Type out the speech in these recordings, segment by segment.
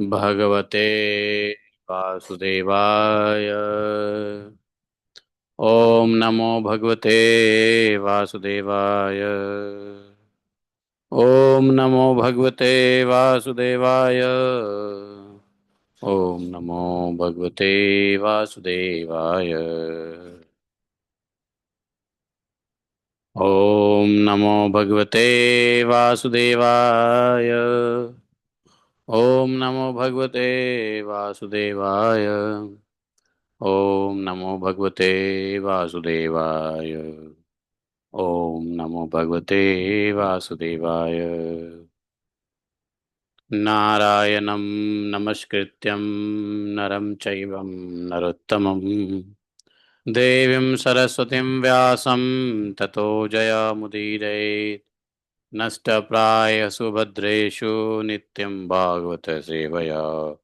भगवते वासुदेवाय। ओम नमो भगवते वासुदेवाय। ओम नमो भगवते वासुदेवाय। ओम नमो भगवते वासुदेवाय। ओम नमो भगवते वासुदेवाय। ओम नमो भगवते वासुदेवाय। ओम नमो भगवते वासुदेवाय। ओम नमो भगवते वासुदेवाय। नारायणं नमस्कृत्यं नरं चैव नरोत्तमं देवीं सरस्वतीं व्यासं ततो जयमुदीरयेत्। नष्टप्रायसुभद्रेषु नित्यं भागवत सेवया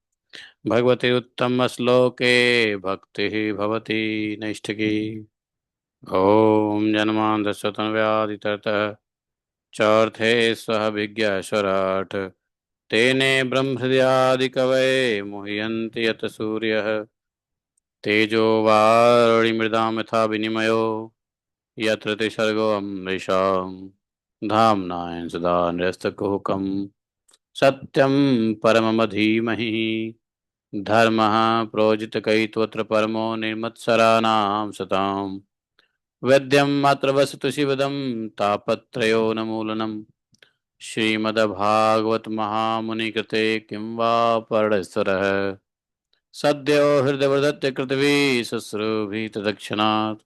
भगवती उत्तमश्लोके भक्तिः भवति नैष्ठिकी। ॐ जन्मान्तस्वतन्व्याधितरतः चौर्थे स्वः विज्ञाश्वराट् तेने ब्रह्महृदयादिकवये मुह्यन्ति यत् सूर्यः तेजो वारुणिमृदां यथा विनिमयो यत्र त्रिसर्गो अमृषां धाम्नाय सदा निरस्तकुहकं सत्यं परममधीमहि धर्मः प्रोजितकैत्वत्र परमो निर्मत्सराणां सताम् वेद्यं मात्र वसतु शिवदं तापत्रयोन्मूलनं श्रीमद्भागवत महामुनिकृते किं वा परस्वरः सद्यो हृदयवदत्य कृतवी शुश्रूभिः तदक्षणात्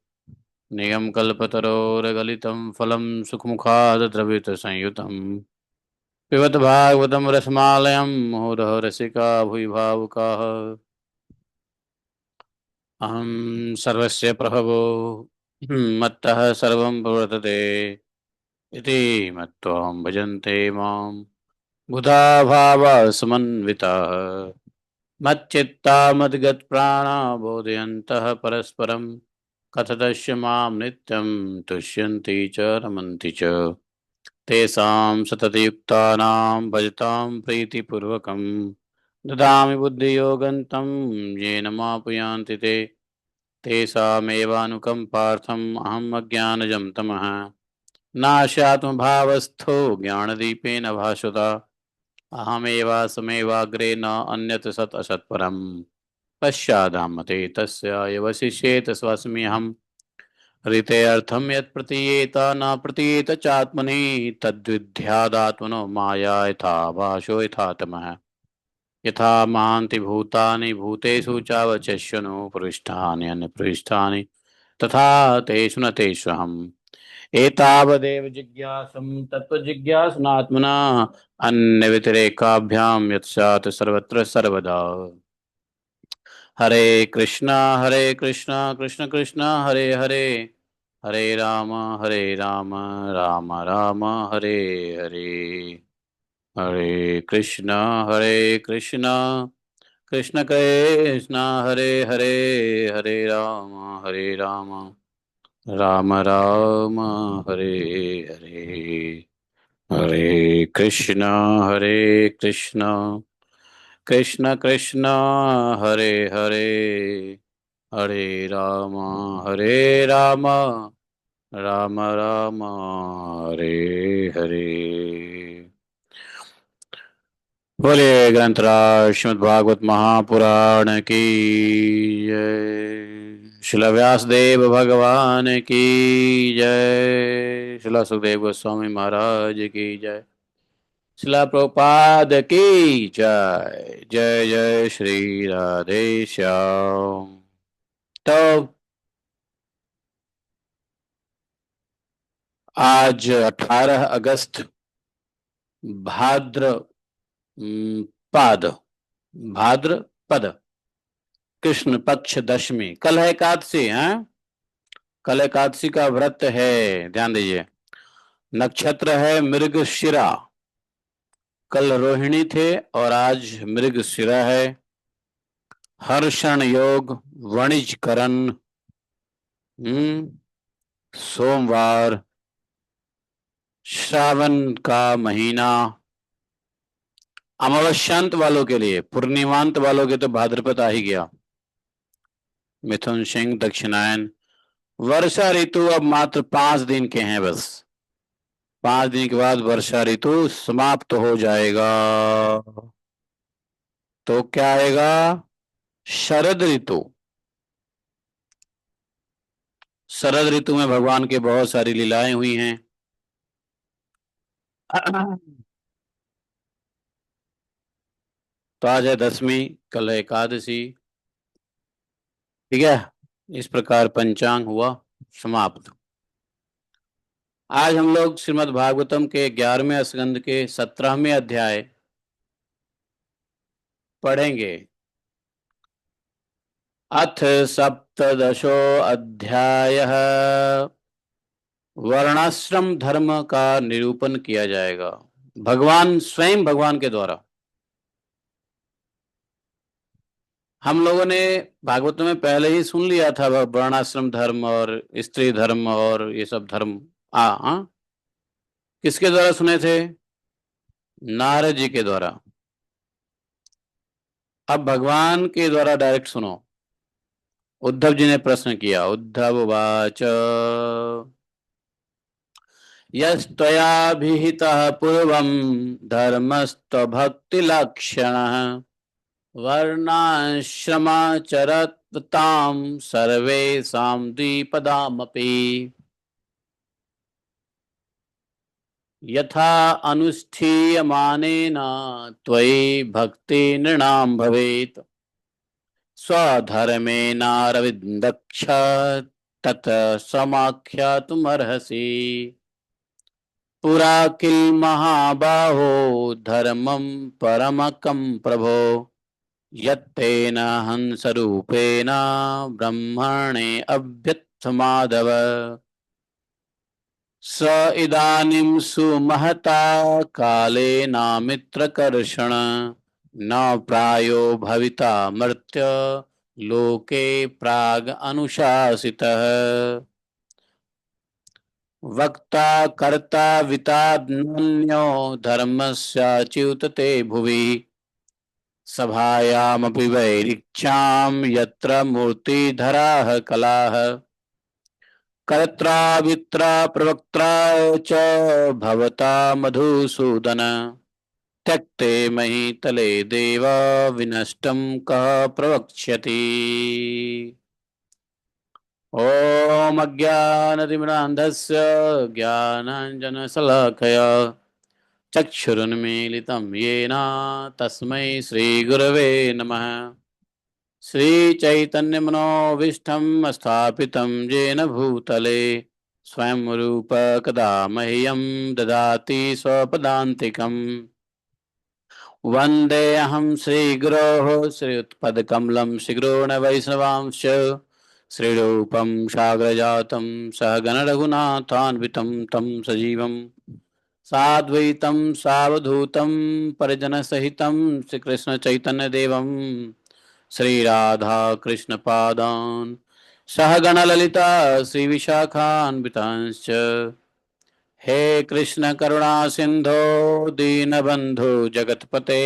नियम कल्पतरोर्गलितं फलं सुखमुखाद द्रवितसंयुतं पिबत भागवतं रसमालयं मुहुरः रसिका भुवि भावुकाः। अहं सर्वस्य प्रभवो मत्तः सर्वं प्रवर्तते इति मत्वां भजन्ते मां बुधा भावा समन्विताः मच्चित्ता मद्गतप्राणा बोधयन्तः परस्परं कथयस्य मां नित्यं तुष्यन्ति च रमन्ति च तेषां सततयुक्तानां भजतां प्रीतिपूर्वकं ददामि बुद्धियोगन्तं येन मापुयान्ति ते तेषामेवानुकम्पार्थम् अहम् अज्ञानजं तमः नाशात्मभावस्थो ज्ञानदीपेन भास्वता अहमेवासमेवाग्रे न अन्यत् सत् असत्परम् पश्चादामते तस्य यवशिष्येत स्वस्म्यहम् ऋतेऽर्थं यत् प्रतीयेत न प्रतीयेत चात्मनि तद्विद्यादात्मनो माया यथा भाषो यथा तमः यथा महान्ति भूतानि भूतेषु चावचष्यनो पृष्ठानि अन्यपृष्ठानि तथा तेषु न तेष्वहम् एतावदेव जिज्ञासं तत्त्वजिज्ञासनात्मना अन्यव्यतिरेकाभ्यां यत्स्यात् सर्वत्र सर्वदा। हरे कृष्णा कृष्ण कृष्ण हरे हरे हरे राम राम राम हरे हरे। हरे कृष्णा कृष्ण कृष्ण हरे हरे हरे राम राम राम हरे हरे। हरे कृष्ण कृष्ण कृष्ण हरे हरे हरे राम राम राम राम हरे हरे। बोलिए ग्रंथराज श्रीमद् भागवत महापुराण की जय। श्रील व्यासदेव भगवान की जय। श्रील सुखदेव गोस्वामी महाराज की जय। श्रील प्रभुपाद की जय। जय जय श्री राधे श्याम। तो आज 18 अगस्त भाद्र पाद भाद्रपद कृष्ण पक्ष दशमी। कल है एकादशी है। कल एकादशी का व्रत है, ध्यान दीजिए। नक्षत्र है मृगशिरा। कल रोहिणी थे और आज मृगशिरा है। हर्षण योग वणिजकरण। सोमवार। श्रावण का महीना। अमावस्यांत वालों के लिए, पूर्णिमांत वालों के तो भाद्रपद आ ही गया। मिथुन, सिंह, दक्षिणायन। वर्षा ऋतु अब मात्र 5 दिन के हैं बस। 5 दिन के बाद वर्षा ऋतु समाप्त हो जाएगा। तो क्या आएगा? शरद ऋतु। शरद ऋतु में भगवान के बहुत सारी लीलाएं हुई हैं। तो आज है दसवीं, कल है एकादशी। ठीक है, इस प्रकार पंचांग हुआ समाप्त। आज हम लोग श्रीमद् भागवतम के 11वें स्कंद के 17वें अध्याय पढ़ेंगे। अथ सप्तदशो अध्याय, वर्णाश्रम धर्म का निरूपण किया जाएगा भगवान स्वयं, भगवान के द्वारा। हम लोगों ने भागवत में पहले ही सुन लिया था वर्णाश्रम धर्म और स्त्री धर्म और ये सब धर्म। हाँ, किसके द्वारा सुने थे? नारद जी के द्वारा। अब भगवान के द्वारा डायरेक्ट सुनो। उद्धव जी ने प्रश्न किया। उद्धव वाच, यस्त्वयाभिहितः पूर्वं धर्मस्त्वभक्तिलक्षणः वर्णाश्रमाचरतां सर्वेषां द्विपदामपि यथा अनुष्ठीयमानेन त्वयि भक्ति नृणां भवेत् स्वधर्मेणारविन्दक्ष तत् समाख्यातुमर्हसि पुरा किल महाबाहो धर्मं परमकं प्रभो यत्तेन हंसरूपेण ब्रह्मणे अभ्युत्थमाधव स इदानीं सुमहता कालेनामित्रकर्षण न प्रायो भविता मर्त्य लोके प्राग अनुशासितः वक्ता कर्ता वितान्यो धर्मस्याच्युतते भुवि सभायामपि वैरिच्यां यत्र मूर्तिधराः कलाः कर्त्रा वित्रा प्रवक्त्रा च भवता मधुसूदन त्यक्ते महीतले देव विनष्टं कः प्रवक्ष्यति। ॐ अज्ञानतिमिरान्धस्य ज्ञानाञ्जनशलाकया चक्षुरुन्मीलितं येन तस्मै श्रीगुरवे नमः। श्रीचैतन्यमनोभीष्टं स्थापितं येन भूतले स्वयं रूप कदा मह्यं ददाति स्वपदान्तिकम्। वन्देऽहं श्रीगुरोः श्रीयुत्पदकमलं श्रीगुरोर्वैष्णवांश्च श्रीरूपं साग्रजातं सहगणरघुनाथान्वितं तं सजीवं साद्वैतं सावधूतं परिजनसहितं श्रीकृष्णचैतन्यदेवं श्रीराधा कृष्णपादान् सहगणललिता श्रीविशाखान्वितांश्च। हे कृष्ण करुणा सिंधो दीनबंधु जगतपते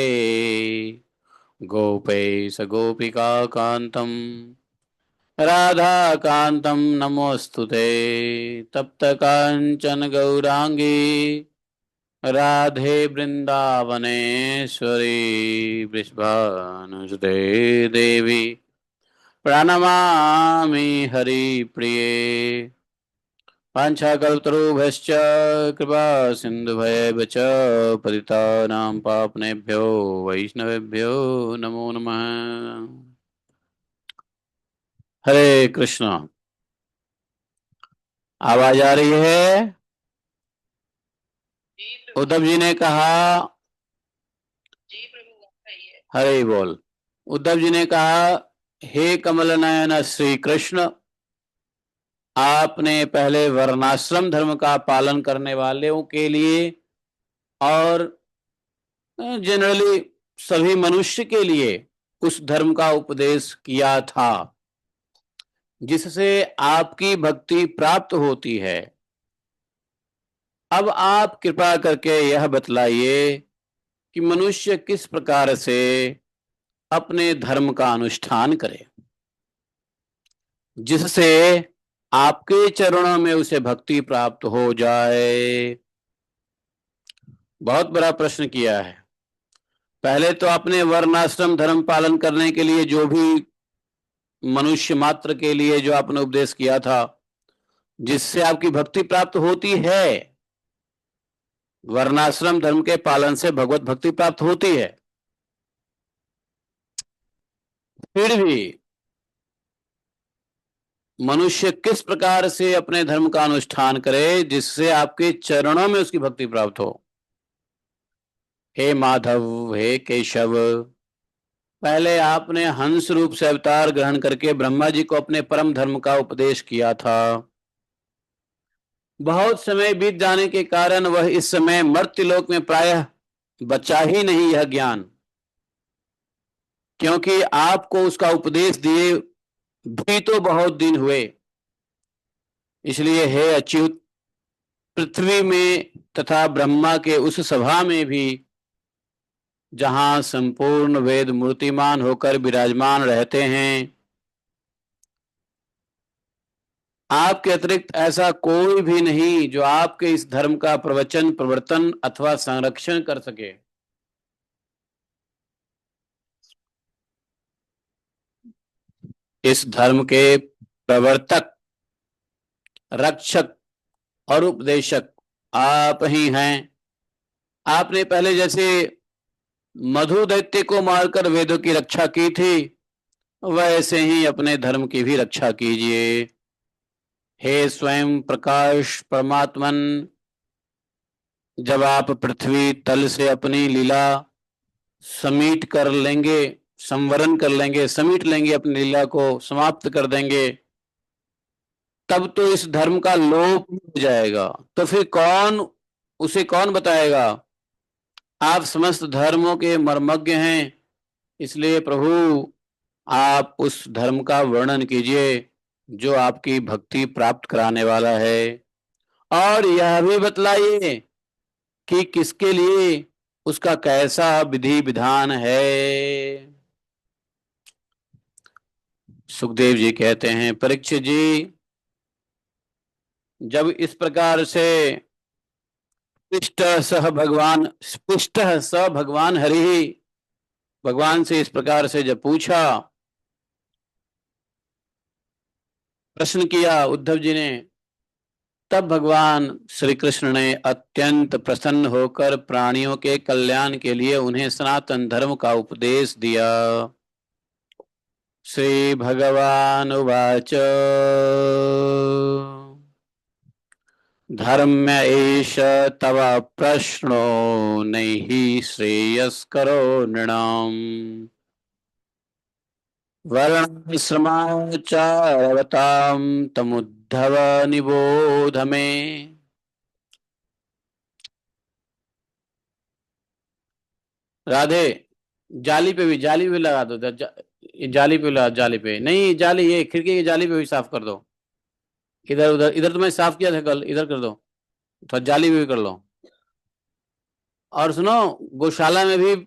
गोपेश गोपिका कांतम राधा कांतम नमोस्तुते तप्त कांचन गौरांगी राधे वृंदावनेश्वरी वृषभानुसुते देवी प्रणमामि हरिप्रिये। वाञ्छाकल्पतरुभ्यश्च कृपा सिन्धुभ्येव च पतितानां पावनेभ्यो वैष्णवेभ्यो नमो नमः। हरे कृष्ण। आवाज आ रही है? उद्धव जी ने कहा, हरे बोल। उद्धव जी ने कहा, हे कमल नयन श्री कृष्ण, आपने पहले वर्णाश्रम धर्म का पालन करने वालों के लिए और जनरली सभी मनुष्य के लिए उस धर्म का उपदेश किया था जिससे आपकी भक्ति प्राप्त होती है। अब आप कृपा करके यह बतलाइए कि मनुष्य किस प्रकार से अपने धर्म का अनुष्ठान करे जिससे आपके चरणों में उसे भक्ति प्राप्त हो जाए। बहुत बड़ा प्रश्न किया है। पहले तो अपने वर्णाश्रम धर्म पालन करने के लिए जो भी मनुष्य मात्र के लिए जो आपने उपदेश किया था जिससे आपकी भक्ति प्राप्त होती है, वर्णाश्रम धर्म के पालन से भगवत भक्ति प्राप्त होती है। फिर भी मनुष्य किस प्रकार से अपने धर्म का अनुष्ठान करे जिससे आपके चरणों में उसकी भक्ति प्राप्त हो। हे माधव, हे केशव, पहले आपने हंस रूप से अवतार ग्रहण करके ब्रह्मा जी को अपने परम धर्म का उपदेश किया था। बहुत समय बीत जाने के कारण वह इस समय मर्त्यलोक में प्रायः बचा ही नहीं यह ज्ञान, क्योंकि आपको उसका उपदेश दिए भी तो बहुत दिन हुए। इसलिए हे अच्युत, पृथ्वी में तथा ब्रह्मा के उस सभा में भी जहां संपूर्ण वेद मूर्तिमान होकर विराजमान रहते हैं, आपके अतिरिक्त ऐसा कोई भी नहीं जो आपके इस धर्म का प्रवचन, प्रवर्तन अथवा संरक्षण कर सके। इस धर्म के प्रवर्तक, रक्षक और उपदेशक आप ही हैं। आपने पहले जैसे मधु दैत्य को मारकर वेदों की रक्षा की थी, वैसे ही अपने धर्म की भी रक्षा कीजिए। हे स्वयं प्रकाश परमात्मन, जब आप पृथ्वी तल से अपनी लीला समीट कर लेंगे, संवरण कर लेंगे, समीट लेंगे, अपनी लीला को समाप्त कर देंगे, तब तो इस धर्म का लोप हो जाएगा। तो फिर उसे कौन बताएगा। आप समस्त धर्मों के मर्मज्ञ हैं, इसलिए प्रभु आप उस धर्म का वर्णन कीजिए जो आपकी भक्ति प्राप्त कराने वाला है, और यह भी बतलाइए कि किसके लिए उसका कैसा विधि विधान है। सुखदेव जी कहते हैं, परीक्षित जी, जब इस प्रकार से स्पृष्ट स भगवान हरि, भगवान से इस प्रकार से जब पूछा, प्रश्न किया उद्धव जी ने, तब भगवान श्री कृष्ण ने अत्यंत प्रसन्न होकर प्राणियों के कल्याण के लिए उन्हें सनातन धर्म का उपदेश दिया। श्री भगवान उवाच, धर्म एष तव प्रश्नो नैहि श्रेयस्करो नृणाम् वर्णाश्रमाचारवतां तमुद्धव निबोध मे। राधे, जाली पे लगा दो, जाली पे लगा, जाली पे नहीं, जाली ये खिड़की की जाली पे भी साफ कर दो। इधर उधर, इधर तो मैं साफ किया था कल, इधर कर दो, थोड़ा जाली पे भी कर लो। और सुनो, गौशाला में भी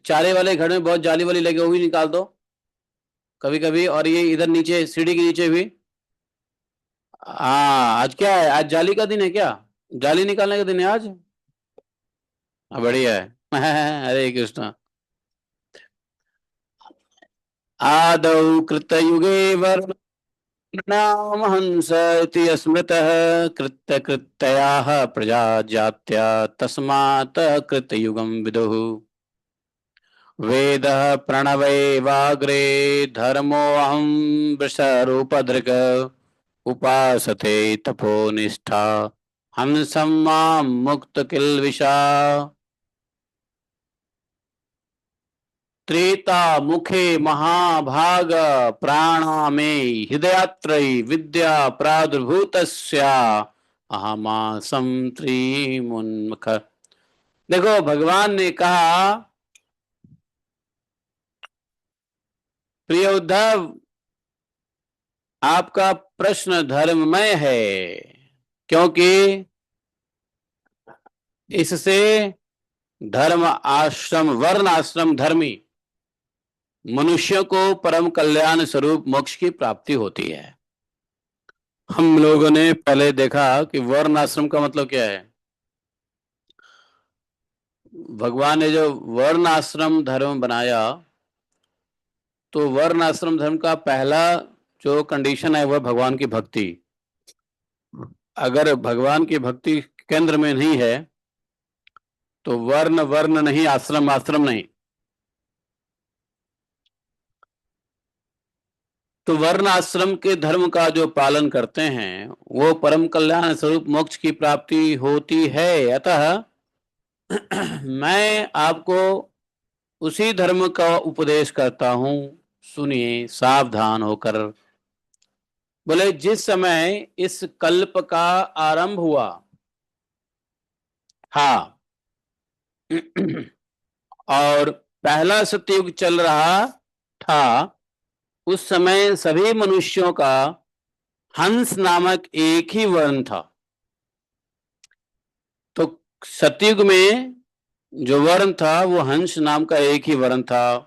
चारे वाले घर में बहुत जाली वाली लगे, वो भी निकाल दो कभी कभी। और ये इधर नीचे सीढ़ी के नीचे भी। हाँ, आज क्या है, आज जाली का दिन है क्या, जाली निकालने का दिन है आज। बढ़िया है। हरे कृष्णा। आदौ कृतयुगे वर्णाम हंस इति स्मृतः कृत्यकृत्तयाः प्रजा जात्या तस्मात् कृतयुगं विदुः। वेदः प्रणवैवाग्रे धर्मोऽहं वृषरूपधृक् उपासते तपोनिष्ठा हंसं मां मुक्त किल्बिषा। त्रेता मुखे महाभाग प्राणामे हृदयात्रयी विद्या प्रादुर्भूतस्या अहमासं त्रिमुन्मुख। देखो, भगवान ने कहा, प्रिय उद्धव, आपका प्रश्न धर्ममय है, क्योंकि इससे धर्म आश्रम वर्ण आश्रम धर्मी मनुष्यों को परम कल्याण स्वरूप मोक्ष की प्राप्ति होती है। हम लोगों ने पहले देखा कि वर्ण आश्रम का मतलब क्या है। भगवान ने जो वर्ण आश्रम धर्म बनाया, तो वर्ण आश्रम धर्म का पहला जो कंडीशन है वह भगवान की भक्ति। अगर भगवान की भक्ति केंद्र में नहीं है तो वर्ण वर्ण नहीं, आश्रम आश्रम नहीं। तो वर्ण आश्रम के धर्म का जो पालन करते हैं वो परम कल्याण स्वरूप मोक्ष की प्राप्ति होती है। अतः मैं आपको उसी धर्म का उपदेश करता हूं, सुनिए सावधान होकर। बोले जिस समय इस कल्प का आरंभ हुआ, हाँ, और पहला सतयुग चल रहा था, उस समय सभी मनुष्यों का हंस नामक एक ही वर्ण था। तो सतयुग में जो वर्ण था वो हंस नाम का एक ही वर्ण था।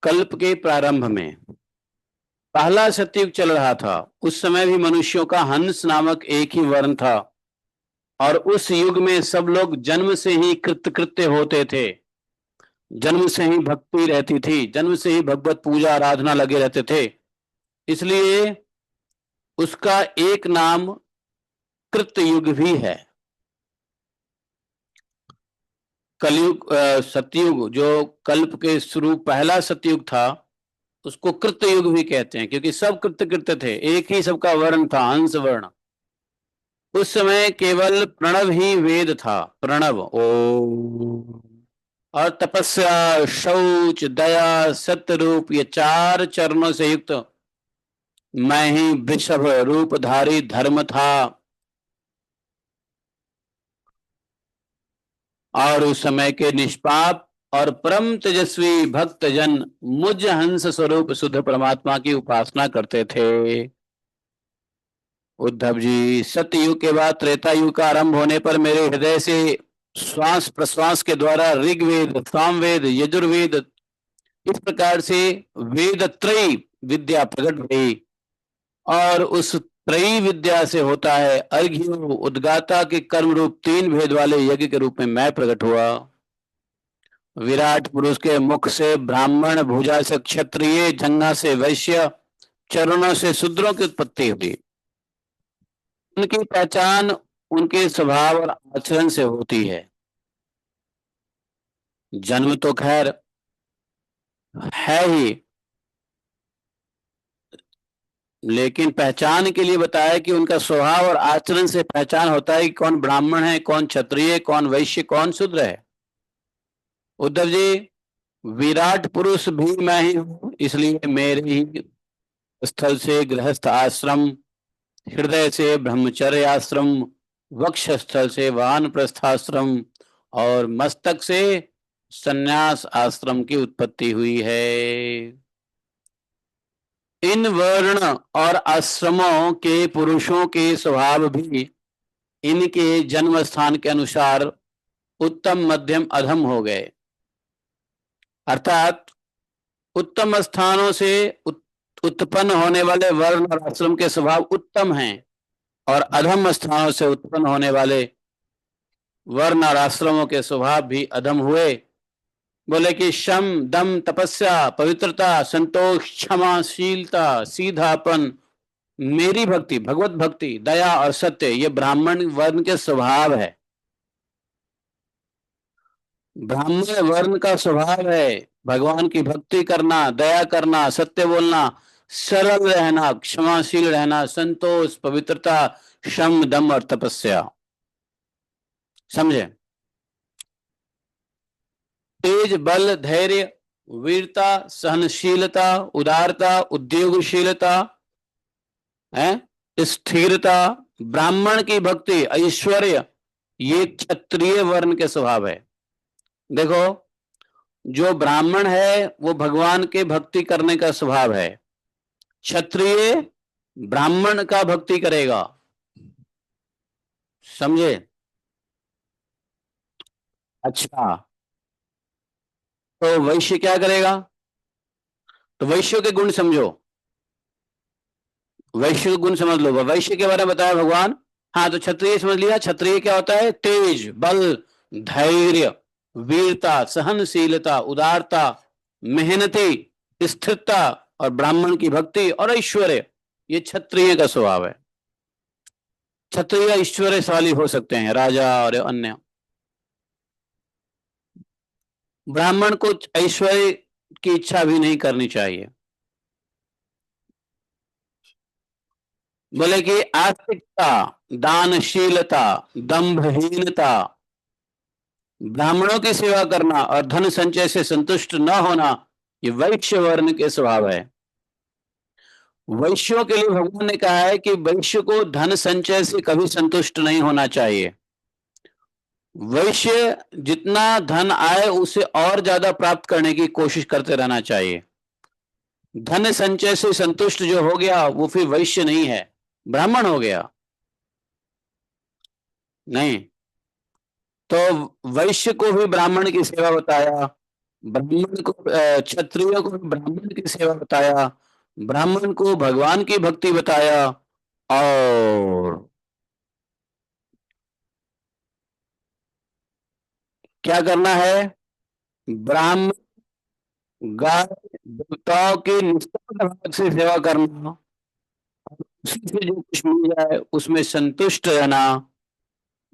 कल्प के प्रारंभ में पहला सतयुग चल रहा था, उस समय भी मनुष्यों का हंस नामक एक ही वर्ण था। और उस युग में सब लोग जन्म से ही कृतकृत्य होते थे, जन्म से ही भक्ति रहती थी, जन्म से ही भगवत पूजा आराधना लगे रहते थे। इसलिए उसका एक नाम कृतयुग भी है। कलयुग सतयुग जो कल्प के शुरू पहला सतयुग था उसको कृतयुग भी कहते हैं, क्योंकि सब कृत्य कृत्य थे, एक ही सबका वर्ण था, हंस वर्ण। उस समय केवल प्रणव ही वेद था, प्रणव ओ। और तपस्या, शौच, दया, सत्य रूप, ये चार चरणों से युक्त मैं ही वृषभ रूपधारी धर्म था। और उस समय के निष्पाप और परम तेजस्वी भक्त जन मुझ हंस स्वरूप शुद्ध परमात्मा की उपासना करते थे। उद्धव जी, सतयुग के बाद त्रेता युग का आरंभ होने पर मेरे हृदय से श्वास प्रश्वास के द्वारा ऋग्वेद, सामवेद, यजुर्वेद, इस प्रकार से वेद त्रयी विद्या प्रकट हुई। और उस त्रयी विद्या से होता है अर्घ्य उद्गाता के कर्म रूप तीन भेद वाले यज्ञ के रूप में मैं प्रकट हुआ। विराट पुरुष के मुख से ब्राह्मण, भुजा से क्षत्रिय, जंघा से वैश्य, चरणों से शूद्रों की उत्पत्ति हुई। उनकी पहचान उनके स्वभाव और आचरण से होती है। जन्म तो खैर है ही, लेकिन पहचान के लिए बताया कि उनका स्वभाव और आचरण से पहचान होता है कि कौन ब्राह्मण है, कौन क्षत्रिय, कौन वैश्य, कौन शूद्र है। उद्धव जी, विराट पुरुष भी मैं ही हूं, इसलिए मेरे ही स्थल से गृहस्थ आश्रम, हृदय से ब्रह्मचर्य आश्रम, वक्ष स्थल से वानप्रस्थाश्रम और मस्तक से संन्यास आश्रम की उत्पत्ति हुई है। इन वर्ण और आश्रमों के पुरुषों के स्वभाव भी इनके जन्म स्थान के अनुसार उत्तम, मध्यम, अधम हो गए। अर्थात उत्तम स्थानों से उत्पन्न होने वाले वर्ण और आश्रम के स्वभाव उत्तम हैं, और अधम स्थानों से उत्पन्न होने वाले वर्ण और आश्रमों के स्वभाव भी अधम हुए। बोले कि शम, दम, तपस्या, पवित्रता, संतोष, क्षमाशीलता, सीधापन, मेरी भक्ति, भगवत भक्ति, दया और सत्य, ये ब्राह्मण वर्ण के स्वभाव है। ब्राह्मण वर्ण का स्वभाव है भगवान की भक्ति करना, दया करना, सत्य बोलना, सरल रहना, क्षमाशील रहना, संतोष, पवित्रता, शम, दम और तपस्या। समझे? तेज, बल, धैर्य, वीरता, सहनशीलता, उदारता, उद्योगशीलता है, स्थिरता, ब्राह्मण की भक्ति, ऐश्वर्य, ये क्षत्रिय वर्ण के स्वभाव है। देखो, जो ब्राह्मण है वो भगवान के भक्ति करने का स्वभाव है, क्षत्रिय ब्राह्मण का भक्ति करेगा। समझे? अच्छा, तो वैश्य क्या करेगा? तो वैश्य के गुण समझो, वैश्य के गुण समझ लो, वैश्य के बारे में बताया भगवान। हाँ, तो क्षत्रिय समझ लिया। क्षत्रिय क्या होता है? तेज, बल, धैर्य, वीरता, सहनशीलता, उदारता, मेहनती, स्थिरता, और ब्राह्मण की भक्ति और ऐश्वर्य, ये क्षत्रिय का स्वभाव है। क्षत्रिय ऐश्वर्यशाली हो सकते हैं, राजा और अन्य। ब्राह्मण को ऐश्वर्य की इच्छा भी नहीं करनी चाहिए। बोले कि आस्तिकता, दानशीलता, दंभहीनता, ब्राह्मणों की सेवा करना और धन संचय से संतुष्ट न होना, ये वैश्य वर्ण के स्वभाव है। वैश्यों के लिए भगवान ने कहा है कि वैश्य को धन संचय से कभी संतुष्ट नहीं होना चाहिए। वैश्य जितना धन आए उसे और ज्यादा प्राप्त करने की कोशिश करते रहना चाहिए। धन संचय से संतुष्ट जो हो गया वो फिर वैश्य नहीं है, ब्राह्मण हो गया। नहीं, तो वैश्य को भी ब्राह्मण की सेवा बताया, ब्राह्मण को क्षत्रिय को भी ब्राह्मण की सेवा बताया, ब्राह्मण को भगवान की भक्ति बताया, और क्या करना है? ब्राह्मण, गाय, देवताओं की निष्ठा भाव से सेवा करना, उसी से जो कुछ मिल जाए उसमें संतुष्ट रहना,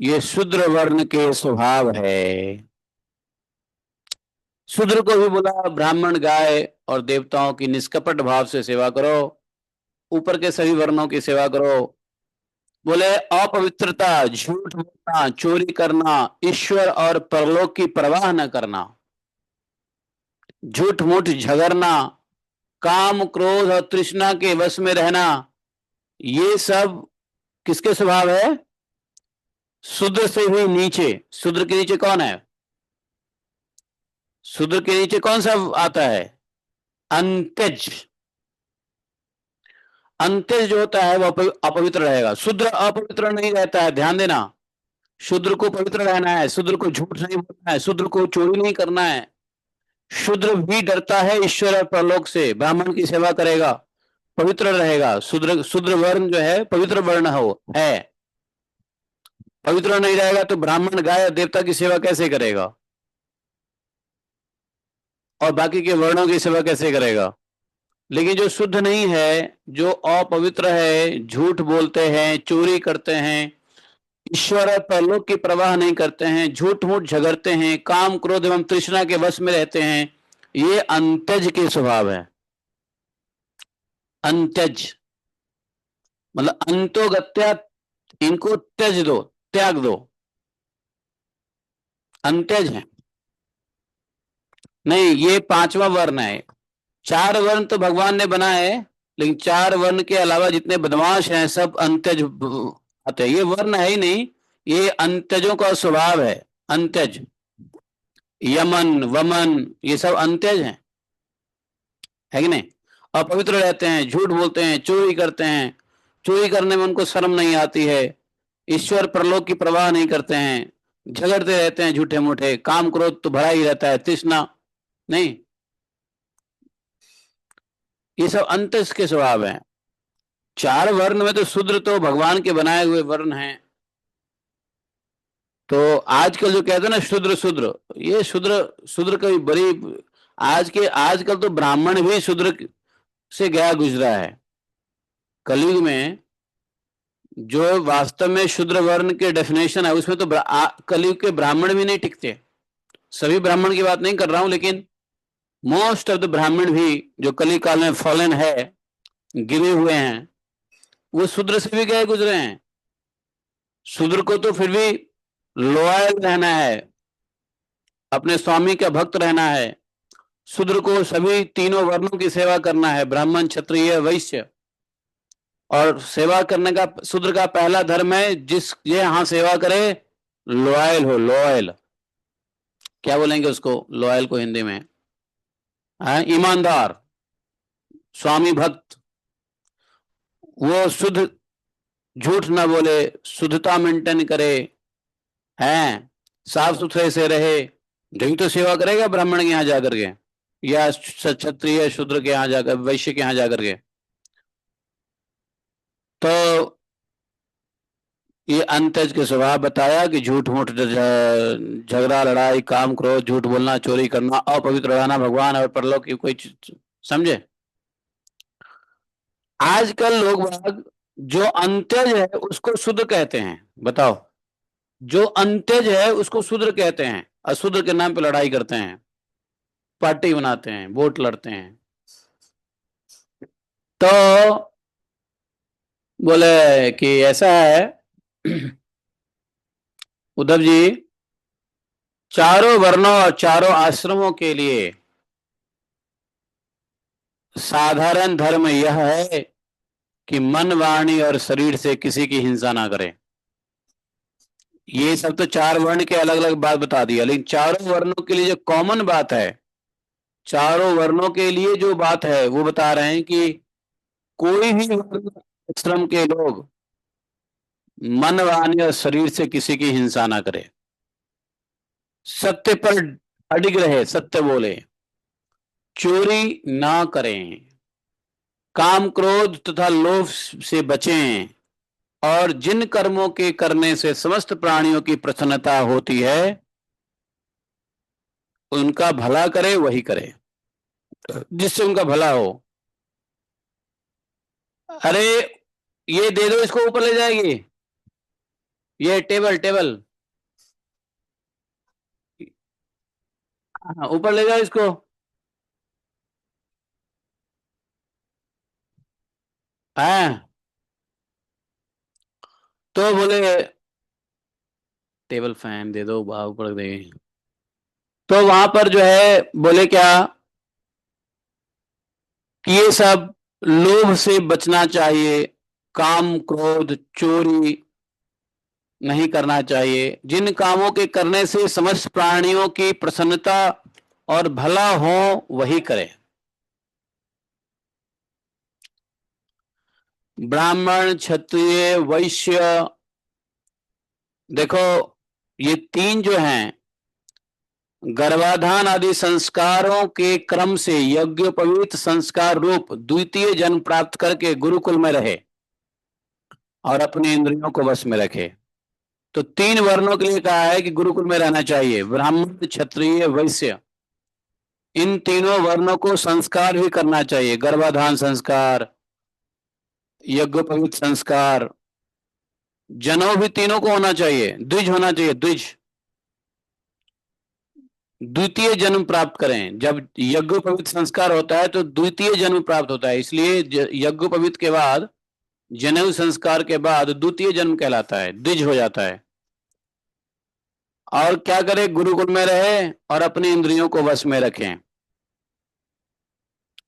ये शूद्र वर्ण के स्वभाव है। शूद्र को भी बोला ब्राह्मण, गाय और देवताओं की निष्कपट भाव से सेवा करो, ऊपर के सभी वर्णों की सेवा करो। बोले अपवित्रता, झूठ बोलना, चोरी करना, ईश्वर और परलोक की परवाह न करना, झूठ मूठ झगड़ना, काम क्रोध और तृष्णा के वश में रहना, ये सब किसके स्वभाव है? शूद्र से भी नीचे। शूद्र के नीचे कौन है? शूद्र के नीचे कौन सा आता है? अंत्यज। अंत्यज जो होता है वो अपवित्र रहेगा। शूद्र अपवित्र नहीं रहता है, ध्यान देना। शूद्र को पवित्र रहना है, शूद्र को झूठ नहीं बोलना है, शूद्र को चोरी नहीं करना है। शूद्र भी डरता है ईश्वर और परलोक से, ब्राह्मण की सेवा करेगा, पवित्र रहेगा। शूद्र, शूद्र वर्ण जो है पवित्र वर्ण हो है। पवित्र नहीं रहेगा तो ब्राह्मण, गाय और देवता की सेवा कैसे करेगा? और बाकी के वर्णों की सेवा कैसे करेगा? लेकिन जो शुद्ध नहीं है, जो अपवित्र है, झूठ बोलते हैं, चोरी करते हैं, ईश्वर और परलोक की परवाह नहीं करते हैं, झूठ मूठ झगड़ते हैं, काम क्रोध एवं तृष्णा के वश में रहते हैं, ये अंत्यज के स्वभाव है। अंत्यज मतलब अंतोगत्या, इनको त्यज दो, त्याग दो, अंत्यज है। नहीं, ये पांचवा वर्ण है। चार वर्ण तो भगवान ने बनाए, लेकिन चार वर्ण के अलावा जितने बदमाश हैं सब अंत्यज आते हैं। ये वर्ण है ही नहीं, ये अंत्यजों का स्वभाव है। अंत्यज, यमन, वमन, ये सब अंत्यज हैं, है कि नहीं? अपवित्र रहते हैं, झूठ बोलते हैं, चोरी करते हैं, चोरी करने में उनको शर्म नहीं आती है, ईश्वर परलोक की परवाह नहीं करते हैं, झगड़ते रहते हैं झूठे मूठे, काम क्रोध तो भरा ही रहता है, तृष्णा नहीं, ये सब अंत्यज के स्वभाव हैं। चार वर्ण में तो शूद्र तो भगवान के बनाए हुए वर्ण हैं। तो आजकल जो कहते हैं ना शूद्र शूद्र, ये शूद्र शूद्र का भी बड़ी, आजकल तो ब्राह्मण भी शूद्र से गया गुजरा है। कलयुग में जो वास्तव में शूद्र वर्ण के डेफिनेशन है उसमें तो कलयुग के ब्राह्मण भी नहीं टिकते। सभी ब्राह्मण की बात नहीं कर रहा हूं, लेकिन मोस्ट ऑफ द ब्राह्मण भी जो कली काल में फॉलन है, गिरे हुए हैं, वो शूद्र से भी गए गुजरे हैं। शूद्र को तो फिर भी लॉयल रहना है, अपने स्वामी का भक्त रहना है। शूद्र को सभी तीनों वर्णों की सेवा करना है, ब्राह्मण, क्षत्रिय, वैश्य। और सेवा करने का शूद्र का पहला धर्म है, जिस ये यहां सेवा करे लॉयल हो। लॉयल क्या बोलेंगे उसको, लॉयल को हिंदी में? ईमानदार, स्वामी भक्त। वो शुद्ध, झूठ ना बोले, शुद्धता मेंटेन करे, हैं, साफ सुथरे से रहे, जब तो सेवा करेगा ब्राह्मण के यहाँ जाकर के, या क्षत्रिय शूद्र के यहाँ जाकर, वैश्य के यहाँ जाकर के। तो ये अंतज के स्वभाव बताया कि झूठ मूठ, झगड़ा लड़ाई, काम क्रोध, झूठ बोलना, चोरी करना, अपवित्र रहना, भगवान और परलोक की कोई चीज, समझे। आजकल लोग बाग जो अंत्यज है उसको शुद्ध कहते हैं। बताओ, जो अंत्यज है उसको शुद्र कहते हैं, अशुद्र के नाम पे लड़ाई करते हैं, पार्टी बनाते हैं, वोट लड़ते हैं। तो बोले कि ऐसा है उद्धव जी, चारों वर्णों और चारों आश्रमों के लिए साधारण धर्म यह है कि मन, वाणी और शरीर से किसी की हिंसा ना करें। ये सब तो चार वर्ण के अलग अलग बात बता दिया, लेकिन चारों वर्णों के लिए जो कॉमन बात है, चारों वर्णों के लिए जो बात है वो बता रहे हैं कि कोई भी वर्ण आश्रम के लोग मन, वाणी और शरीर से किसी की हिंसा ना करे, सत्य पर अडिग रहे, सत्य बोले, चोरी ना करें, काम क्रोध तथा लोभ से बचें, और जिन कर्मों के करने से समस्त प्राणियों की प्रसन्नता होती है उनका भला करे, वही करे जिससे उनका भला हो। अरे ये दे दो, इसको ऊपर ले जाएगी, ये टेबल टेबल, हाँ, ऊपर ले जाओ इसको। हाँ, तो बोले टेबल फैन दे दो, ऊपर दे। तो वहां पर जो है बोले क्या कि ये सब लोभ से बचना चाहिए, काम क्रोध चोरी नहीं करना चाहिए, जिन कामों के करने से समस्त प्राणियों की प्रसन्नता और भला हो वही करें। ब्राह्मण, क्षत्रिय, वैश्य, देखो ये तीन जो हैं, गर्भाधान आदि संस्कारों के क्रम से यज्ञोपवीत संस्कार रूप द्वितीय जन्म प्राप्त करके गुरुकुल में रहे और अपने इंद्रियों को वश में रखे। तो तीन वर्णों के लिए कहा है कि गुरुकुल में रहना चाहिए, ब्राह्मण, क्षत्रिय, वैश्य। इन तीनों वर्णों को संस्कार भी करना चाहिए, गर्भाधान संस्कार, यज्ञोपवीत संस्कार, जनेऊ भी तीनों को होना चाहिए, द्विज होना चाहिए, द्विज। द्वितीय जन्म प्राप्त करें, जब यज्ञोपवीत संस्कार होता है तो द्वितीय जन्म प्राप्त होता है, इसलिए यज्ञोपवीत के बाद, जनेऊ संस्कार के बाद द्वितीय जन्म कहलाता है, द्विज हो जाता है। और क्या करें, गुरुकुल में रहे और अपनी इंद्रियों को वश में रखें,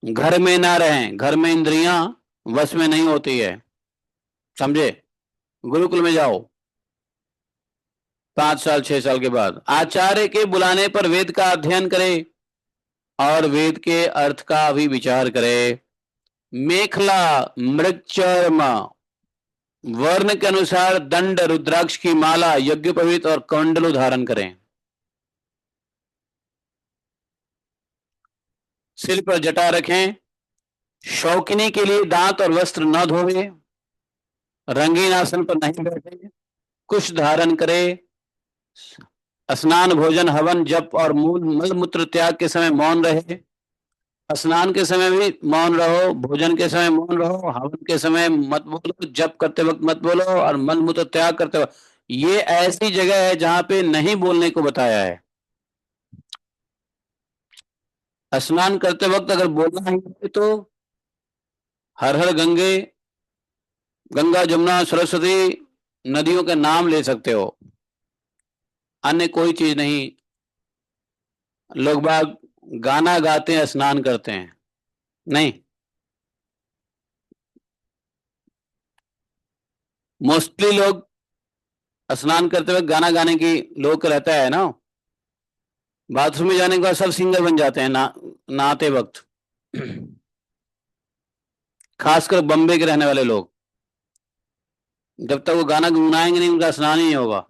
घर में ना रहें, घर में इंद्रियां वश में नहीं होती है, समझे। गुरुकुल में जाओ 5 साल 6 साल के बाद, आचार्य के बुलाने पर वेद का अध्ययन करें और वेद के अर्थ का भी विचार करें। मेखला, मृगचर्म, वर्ण के अनुसार दंड, रुद्राक्ष की माला, यज्ञोपवीत और कमंडलू धारण करें। सिर पर जटा रखें, शौकिनी के लिए दांत और वस्त्र न धोवे, रंगीन आसन पर नहीं बैठे, कुश धारण करे, स्नान, भोजन, हवन, जप और मूल मल मूत्र त्याग के समय मौन रहे। स्नान के समय भी मौन रहो, भोजन के समय मौन रहो, हवन के समय मत बोलो, जप करते वक्त मत बोलो, और मल मूत्र त्याग करते वक्त। ये ऐसी जगह है जहां पे नहीं बोलने को बताया है। स्नान करते वक्त अगर बोलना है तो हर हर गंगे, गंगा जमुना सरस्वती नदियों के नाम ले सकते हो, अन्य कोई चीज नहीं। लोग बाग गाना गाते हैं, स्नान करते हैं, नहीं। मोस्टली लोग स्नान करते वक्त गाना गाने की लोग रहता है ना, बाथरूम में जाने के बाद सब सिंगर बन जाते हैं नहाते वक्त खासकर बम्बे के रहने वाले लोग, जब तक वो गाना गुनगुनाएंगे नहीं उनका स्नान ही नहीं होगा।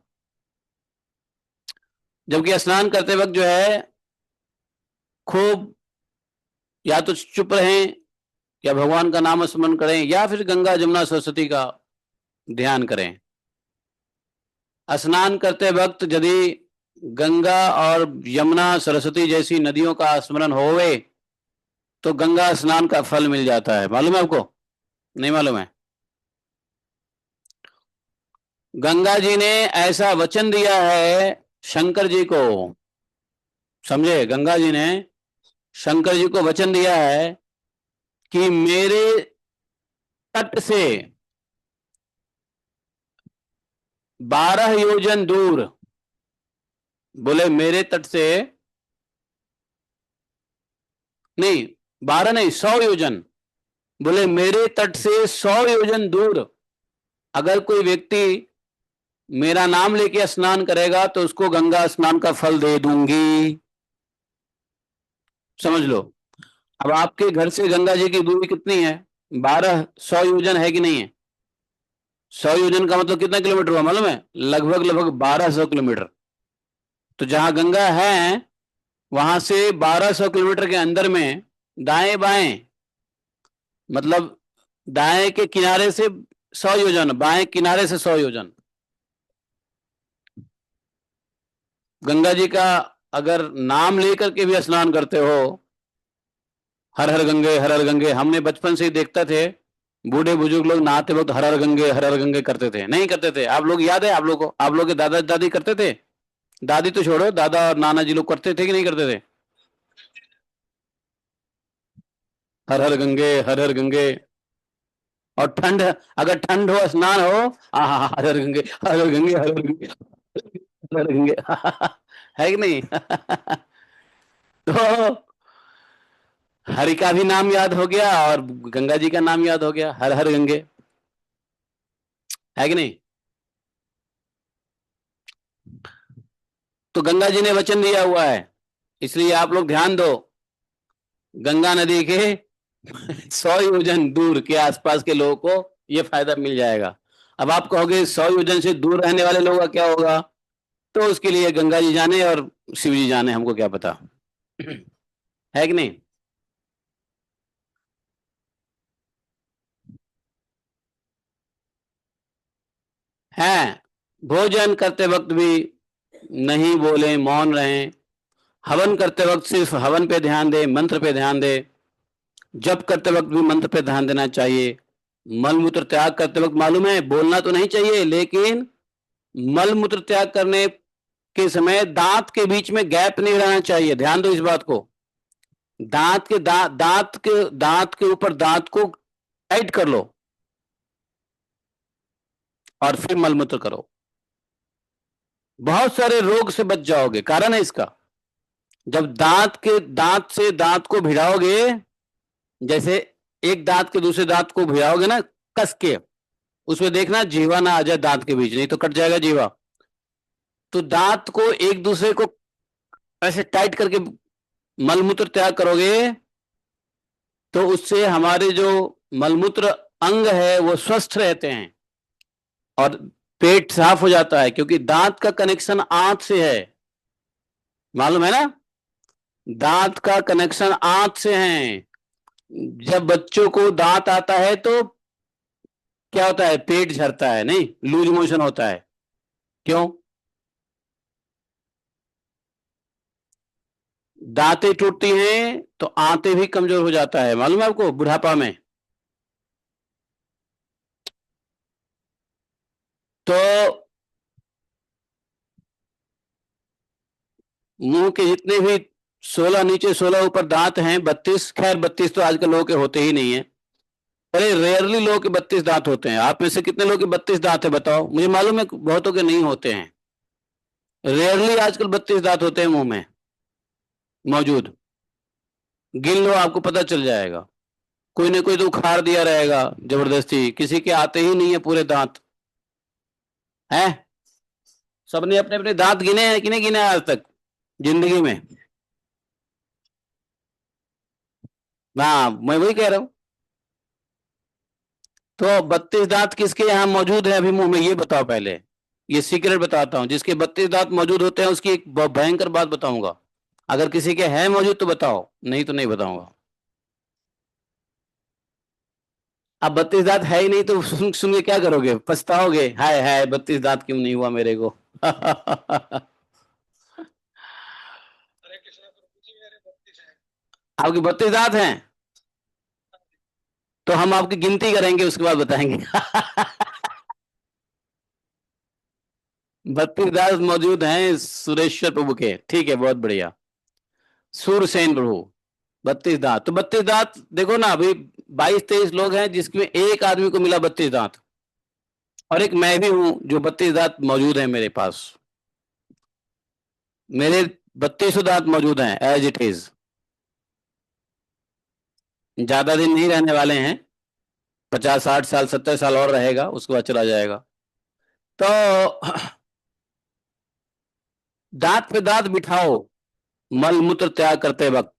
जबकि स्नान करते वक्त जो है खूब या तो चुप रहें या भगवान का नाम स्मरण करें या फिर गंगा जमुना सरस्वती का ध्यान करें। स्नान करते वक्त यदि गंगा और यमुना सरस्वती जैसी नदियों का स्मरण होवे तो गंगा स्नान का फल मिल जाता है। मालूम है आपको? नहीं मालूम है? गंगा जी ने ऐसा वचन दिया है शंकर जी को, समझे? गंगा जी ने शंकर जी को वचन दिया है कि मेरे तट से 12 योजन दूर, बोले मेरे तट से, नहीं 12 नहीं 100 योजन, बोले मेरे तट से 100 योजन दूर अगर कोई व्यक्ति मेरा नाम लेके स्नान करेगा तो उसको गंगा स्नान का फल दे दूंगी। समझ लो। अब आपके घर से गंगा जी की दूरी कितनी है? 100 योजन है कि नहीं है? 100 योजन का मतलब कितना किलोमीटर हुआ मालूम है? लगभग लगभग 1200 किलोमीटर। तो जहां गंगा है वहां से 1200 किलोमीटर के अंदर में दाएं बाएं, मतलब दाएं के किनारे से 100 योजन, बाएं किनारे से 100 योजन। गंगा जी का अगर नाम लेकर के भी स्नान करते हो, हर हर गंगे हर हर गंगे, हमने बचपन से ही देखते थे बूढ़े बुजुर्ग लोग नहाते वक्त हर हर गंगे करते थे। नहीं करते थे? आप लोग याद है आप लोग को? आप लोग के दादा दादी करते थे? दादी तो छोड़ो, दादा और नाना जी लोग करते थे कि नहीं करते थे? हर हर गंगे। और ठंड, अगर ठंड हो स्नान हो, हर हर गंगे हर हर गंगे हर हर गंगे हर हर गंगे है कि नहीं? तो हरि का भी नाम याद हो गया और गंगा जी का नाम याद हो गया, हर हर गंगे, है कि नहीं? तो गंगा जी ने वचन दिया हुआ है, इसलिए आप लोग ध्यान दो। गंगा नदी के 100 योजन दूर के आसपास के लोगों को ये फायदा मिल जाएगा। अब आप कहोगे 100 योजन से दूर रहने वाले लोगों का क्या होगा? तो उसके लिए गंगा जी जाने और शिव जी जाने, हमको क्या पता, है कि नहीं? है। भोजन करते वक्त भी नहीं बोले, मौन रहें। हवन करते वक्त सिर्फ हवन पे ध्यान दे, मंत्र पे ध्यान दे। जप करते वक्त भी मंत्र पे ध्यान देना चाहिए। मल मूत्र त्याग करते वक्त मालूम है बोलना तो नहीं चाहिए, लेकिन मल मूत्र त्याग करने के समय दांत के बीच में गैप नहीं रहना चाहिए। ध्यान दो इस बात को। दांत के ऊपर दांत को टाइट कर लो और फिर मल मूत्र करो। बहुत सारे रोग से बच जाओगे। कारण है इसका, जब दांत से दांत को भिड़ाओगे, जैसे एक दांत के दूसरे दांत को भिड़ाओगे ना कस के, उसमें देखना जीवा ना आ जाए दांत के बीच, नहीं तो कट जाएगा जीवा। तो दांत को एक दूसरे को ऐसे टाइट करके मलमूत्र त्याग करोगे तो उससे हमारे जो मलमूत्र अंग है वो स्वस्थ रहते हैं और पेट साफ हो जाता है, क्योंकि दांत का कनेक्शन आंत से है। मालूम है ना? दांत का कनेक्शन आंत से है। जब बच्चों को दांत आता है तो क्या होता है? पेट झरता है, नहीं लूज मोशन होता है। क्यों? दांतें टूटती हैं तो आंतें भी कमजोर हो जाता है। मालूम है आपको? बुढ़ापा में। तो मुंह के जितने भी 16 नीचे 16 ऊपर दांत हैं, 32, खैर 32 तो आजकल लोगों के होते ही नहीं है। अरे रेयरली लोगों के 32 दांत होते हैं। आप में से कितने लोगों के 32 दांत है बताओ? मुझे मालूम है बहुतों के नहीं होते हैं। रेयरली आजकल 32 दांत होते हैं मुंह में मौजूद। गिन लो, आपको पता चल जाएगा। कोई ना कोई तो उखाड़ दिया रहेगा जबरदस्ती, किसी के आते ही नहीं है पूरे दांत। हैं? सबने अपने अपने दांत गिने हैं कि नहीं गिने आज तक जिंदगी में? हाँ, मैं वही कह रहा हूं। तो 32 दांत किसके यहाँ मौजूद है अभी मुंह में, ये बताओ पहले। ये सीक्रेट बताता हूँ, जिसके 32 दांत मौजूद होते हैं उसकी एक भयंकर बात बताऊंगा। अगर किसी के हैं मौजूद तो बताओ, नहीं तो नहीं बताऊंगा। अब 32 दांत है ही नहीं तो सुन सुन के क्या करोगे, पछताओगे, हाय हाय 32 दांत क्यों नहीं हुआ मेरे को। आपकी 32 दांत हैं, तो हम आपकी गिनती करेंगे उसके बाद बताएंगे। 32 दांत मौजूद हैं सुरेश्वर प्रभु के, ठीक है, बहुत बढ़िया। सूरसेन प्रभु, 32 दांत, तो 32 दांत देखो ना अभी, 22-23 लोग हैं जिसमें एक आदमी को मिला 32 दांत, और एक मैं भी हूं जो 32 दांत मौजूद है मेरे पास। मेरे 32 दांत मौजूद हैं एज इट इज। ज्यादा दिन नहीं रहने वाले हैं, 50-60 साल 70 साल और रहेगा, उसके बाद चला जाएगा। तो दांत पे दांत बिठाओ, मल मूत्र त्याग करते वक्त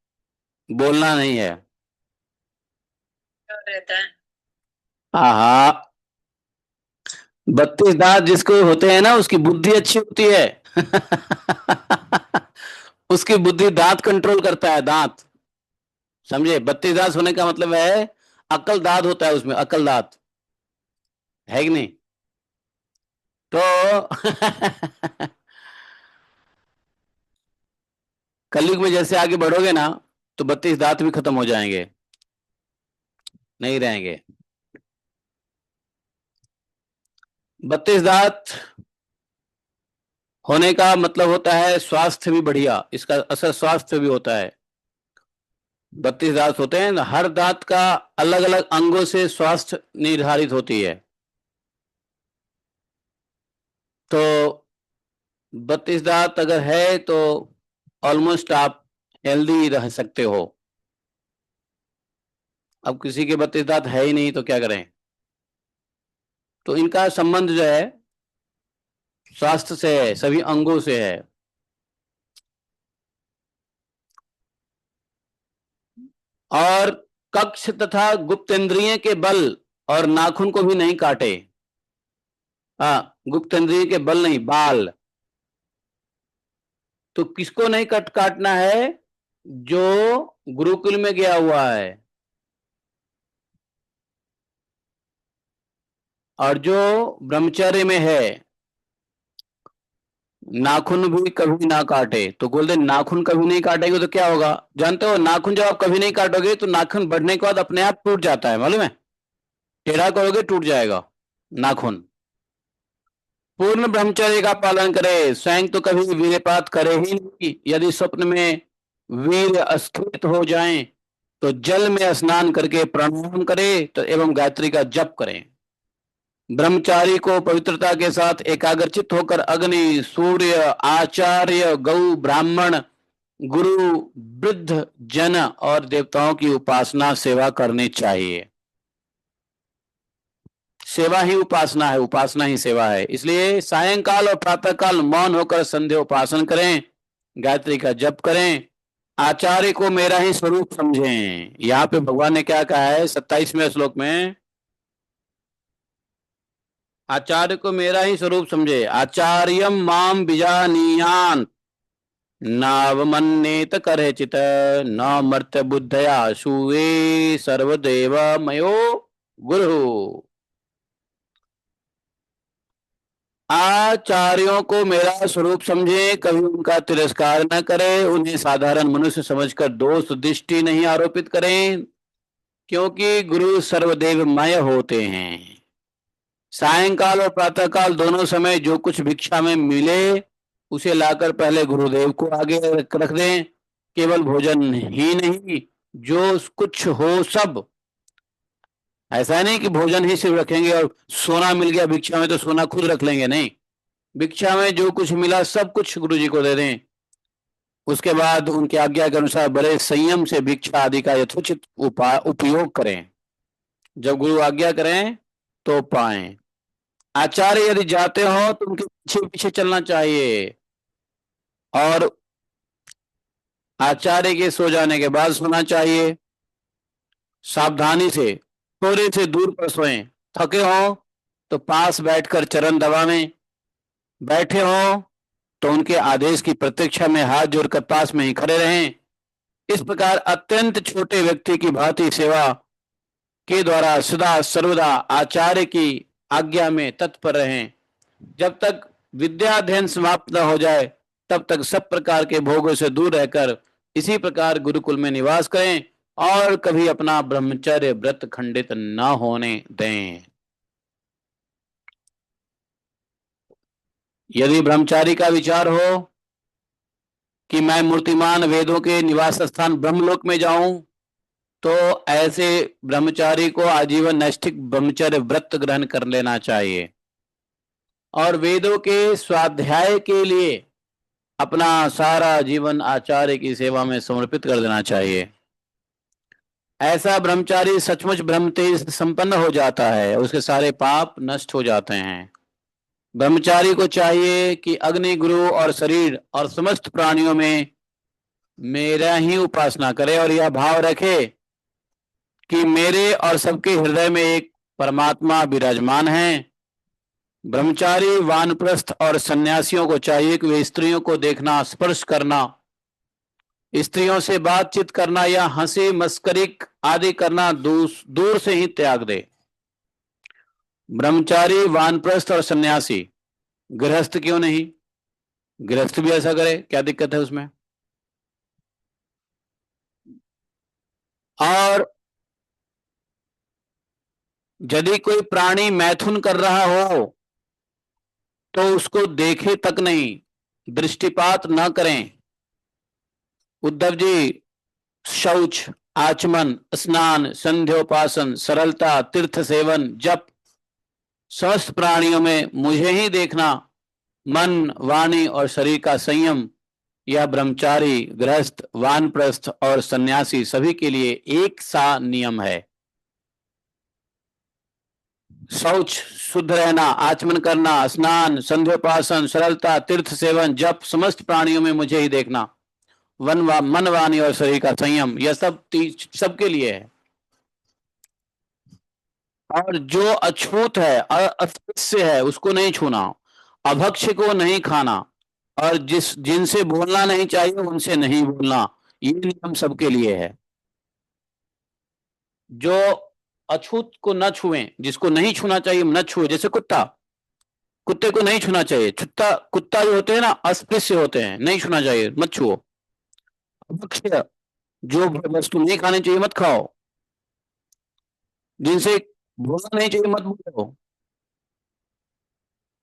बोलना नहीं है। रहता है। हाँ, 32 दांत जिसको होते हैं ना उसकी बुद्धि अच्छी होती है। उसकी बुद्धि दांत कंट्रोल करता है, दांत, समझे? 32 दांत होने का मतलब है अकल दांत होता है उसमें, अकल दांत है कि नहीं? तो कलयुग में जैसे आगे बढ़ोगे ना, तो 32 दांत भी खत्म हो जाएंगे, नहीं रहेंगे। 32 दांत होने का मतलब होता है स्वास्थ्य भी बढ़िया, इसका असर स्वास्थ्य भी होता है। 32 दांत होते हैं ना, हर दांत का अलग अलग अंगों से स्वास्थ्य निर्धारित होती है। तो 32 दांत अगर है तो ऑलमोस्ट आप हेल्दी रह सकते हो। अब किसी के 32 दांत है ही नहीं तो क्या करें? तो इनका संबंध जो है स्वास्थ्य से है, सभी अंगों से है। और कक्ष तथा गुप्तेंद्रिय के बल और नाखून को भी नहीं काटे। हाँ, गुप्तेंद्रिय के बल नहीं, बाल। तो किसको नहीं काटना है? जो गुरुकुल में गया हुआ है, और जो ब्रह्मचर्य में है, नाखून भी कभी ना काटे। तो बोलते नाखून कभी नहीं काटेंगे तो क्या होगा जानते हो? नाखून जब आप कभी नहीं काटोगे तो नाखून बढ़ने के बाद अपने आप टूट जाता है, मालूम है? टेढ़ा करोगे टूट जाएगा नाखून। पूर्ण ब्रह्मचर्य का पालन करे, स्वयं तो कभी वीर्यपात करे ही नहीं। यदि स्वप्न में वीर अस्खलित हो जाएं तो जल में स्नान करके प्राणायाम करे तो एवं गायत्री का जप करें। ब्रह्मचारी को पवित्रता के साथ एकाग्रचित होकर अग्नि, सूर्य, आचार्य, गौ, ब्राह्मण, गुरु, वृद्ध जन और देवताओं की उपासना सेवा करनी चाहिए। सेवा ही उपासना है, उपासना ही सेवा है। इसलिए सायंकाल और प्रातः काल मौन होकर संध्या उपासन करें, गायत्री का जप करें। आचार्य को मेरा ही स्वरूप समझें। यहाँ पे भगवान ने क्या कहा है 27वें श्लोक में? आचार्य को मेरा ही स्वरूप समझे। आचार्यम माम बीजानीयान नावमन्येत करचित न मर्त्य बुद्धया सुवे सर्वदेव मयो गुरु। आचार्यों को मेरा स्वरूप समझे, कभी उनका तिरस्कार न करें, उन्हें साधारण मनुष्य समझकर दोष दृष्टि नहीं आरोपित करें, क्योंकि गुरु सर्वदेवमय होते हैं। सायंकाल और प्रातःकाल दोनों समय जो कुछ भिक्षा में मिले उसे लाकर पहले गुरुदेव को आगे रख दें। केवल भोजन ही नहीं, जो कुछ हो सब। ऐसा नहीं कि भोजन ही सिर्फ रखेंगे और सोना मिल गया भिक्षा में तो सोना खुद रख लेंगे, नहीं। भिक्षा में जो कुछ मिला सब कुछ गुरु जी को दे दें। उसके बाद उनकी आज्ञा के अनुसार बड़े संयम से भिक्षा आदि का यथोचित उपयोग करें। जब गुरु आज्ञा करें तो पाएं। आचार्य यदि जाते हो तो उनके पीछे पीछे चलना चाहिए, और आचार्य के सो जाने के बाद सोना चाहिए। सावधानी से, थोड़े से दूर पर सोएं। थके हो तो पास बैठकर चरण दबावें। बैठे हो तो उनके आदेश की प्रतीक्षा में हाथ जोड़कर पास में ही खड़े रहें। इस प्रकार अत्यंत छोटे व्यक्ति की भांति सेवा के द्वारा सदा सर्वदा आचार्य की आज्ञा में तत्पर रहें। जब तक विद्या अध्ययन समाप्त न हो जाए तब तक सब प्रकार के भोगों से दूर रहकर इसी प्रकार गुरुकुल में निवास करें और कभी अपना ब्रह्मचर्य व्रत खंडित न होने दें। यदि ब्रह्मचारी का विचार हो कि मैं मूर्तिमान वेदों के निवास स्थान ब्रह्मलोक में जाऊं, तो ऐसे ब्रह्मचारी को आजीवन नैष्ठिक ब्रह्मचर्य व्रत ग्रहण कर लेना चाहिए और वेदों के स्वाध्याय के लिए अपना सारा जीवन आचार्य की सेवा में समर्पित कर देना चाहिए। ऐसा ब्रह्मचारी सचमुच ब्रह्म तेज संपन्न हो जाता है, उसके सारे पाप नष्ट हो जाते हैं। ब्रह्मचारी को चाहिए कि अग्नि, गुरु और शरीर और समस्त प्राणियों में मेरा ही उपासना करे और यह भाव रखे कि मेरे और सबके हृदय में एक परमात्मा विराजमान है। ब्रह्मचारी, वानप्रस्थ और सन्यासियों को चाहिए कि वे स्त्रियों को देखना, स्पर्श करना, स्त्रियों से बातचीत करना या हंसी मस्करी आदि करना दूर से ही त्याग दे। ब्रह्मचारी, वानप्रस्थ और सन्यासी, गृहस्थ क्यों नहीं? गृहस्थ भी ऐसा करे, क्या दिक्कत है उसमें? और यदि कोई प्राणी मैथुन कर रहा हो तो उसको देखे तक नहीं, दृष्टिपात न करें। उद्धव जी, शौच, आचमन, स्नान, संध्योपासन, सरलता, तीर्थ सेवन, जप, समस्त प्राणियों में मुझे ही देखना, मन, वाणी और शरीर का संयम, यह ब्रह्मचारी, गृहस्थ, वानप्रस्थ और सन्यासी सभी के लिए एक सा नियम है। शौच, शुद्ध रहना, आचमन करना, स्नान, संध्योपासन, सरलता, तीर्थ सेवन, जप, समस्त प्राणियों में मुझे ही देखना, मन, वाणी और शरीर का संयम, यह सब सबके लिए है। और जो अछूत है, अस्पृश्य है, उसको नहीं छूना, अभक्ष्य को नहीं खाना और जिनसे बोलना नहीं चाहिए उनसे नहीं बोलना, ये नियम सबके लिए है। जो अछूत को न छुएं, जिसको नहीं छूना चाहिए न छुए, जैसे कुत्ता, कुत्ते को नहीं छूना चाहिए। कुत्ता जो होते हैं ना, अस्पृश्य होते हैं, नहीं छूना चाहिए, मत छुओ। अभक्ष्य, जो वस्तु नहीं खानी चाहिए मत खाओ, जिनसे बोलना नहीं चाहिए मत बोलो।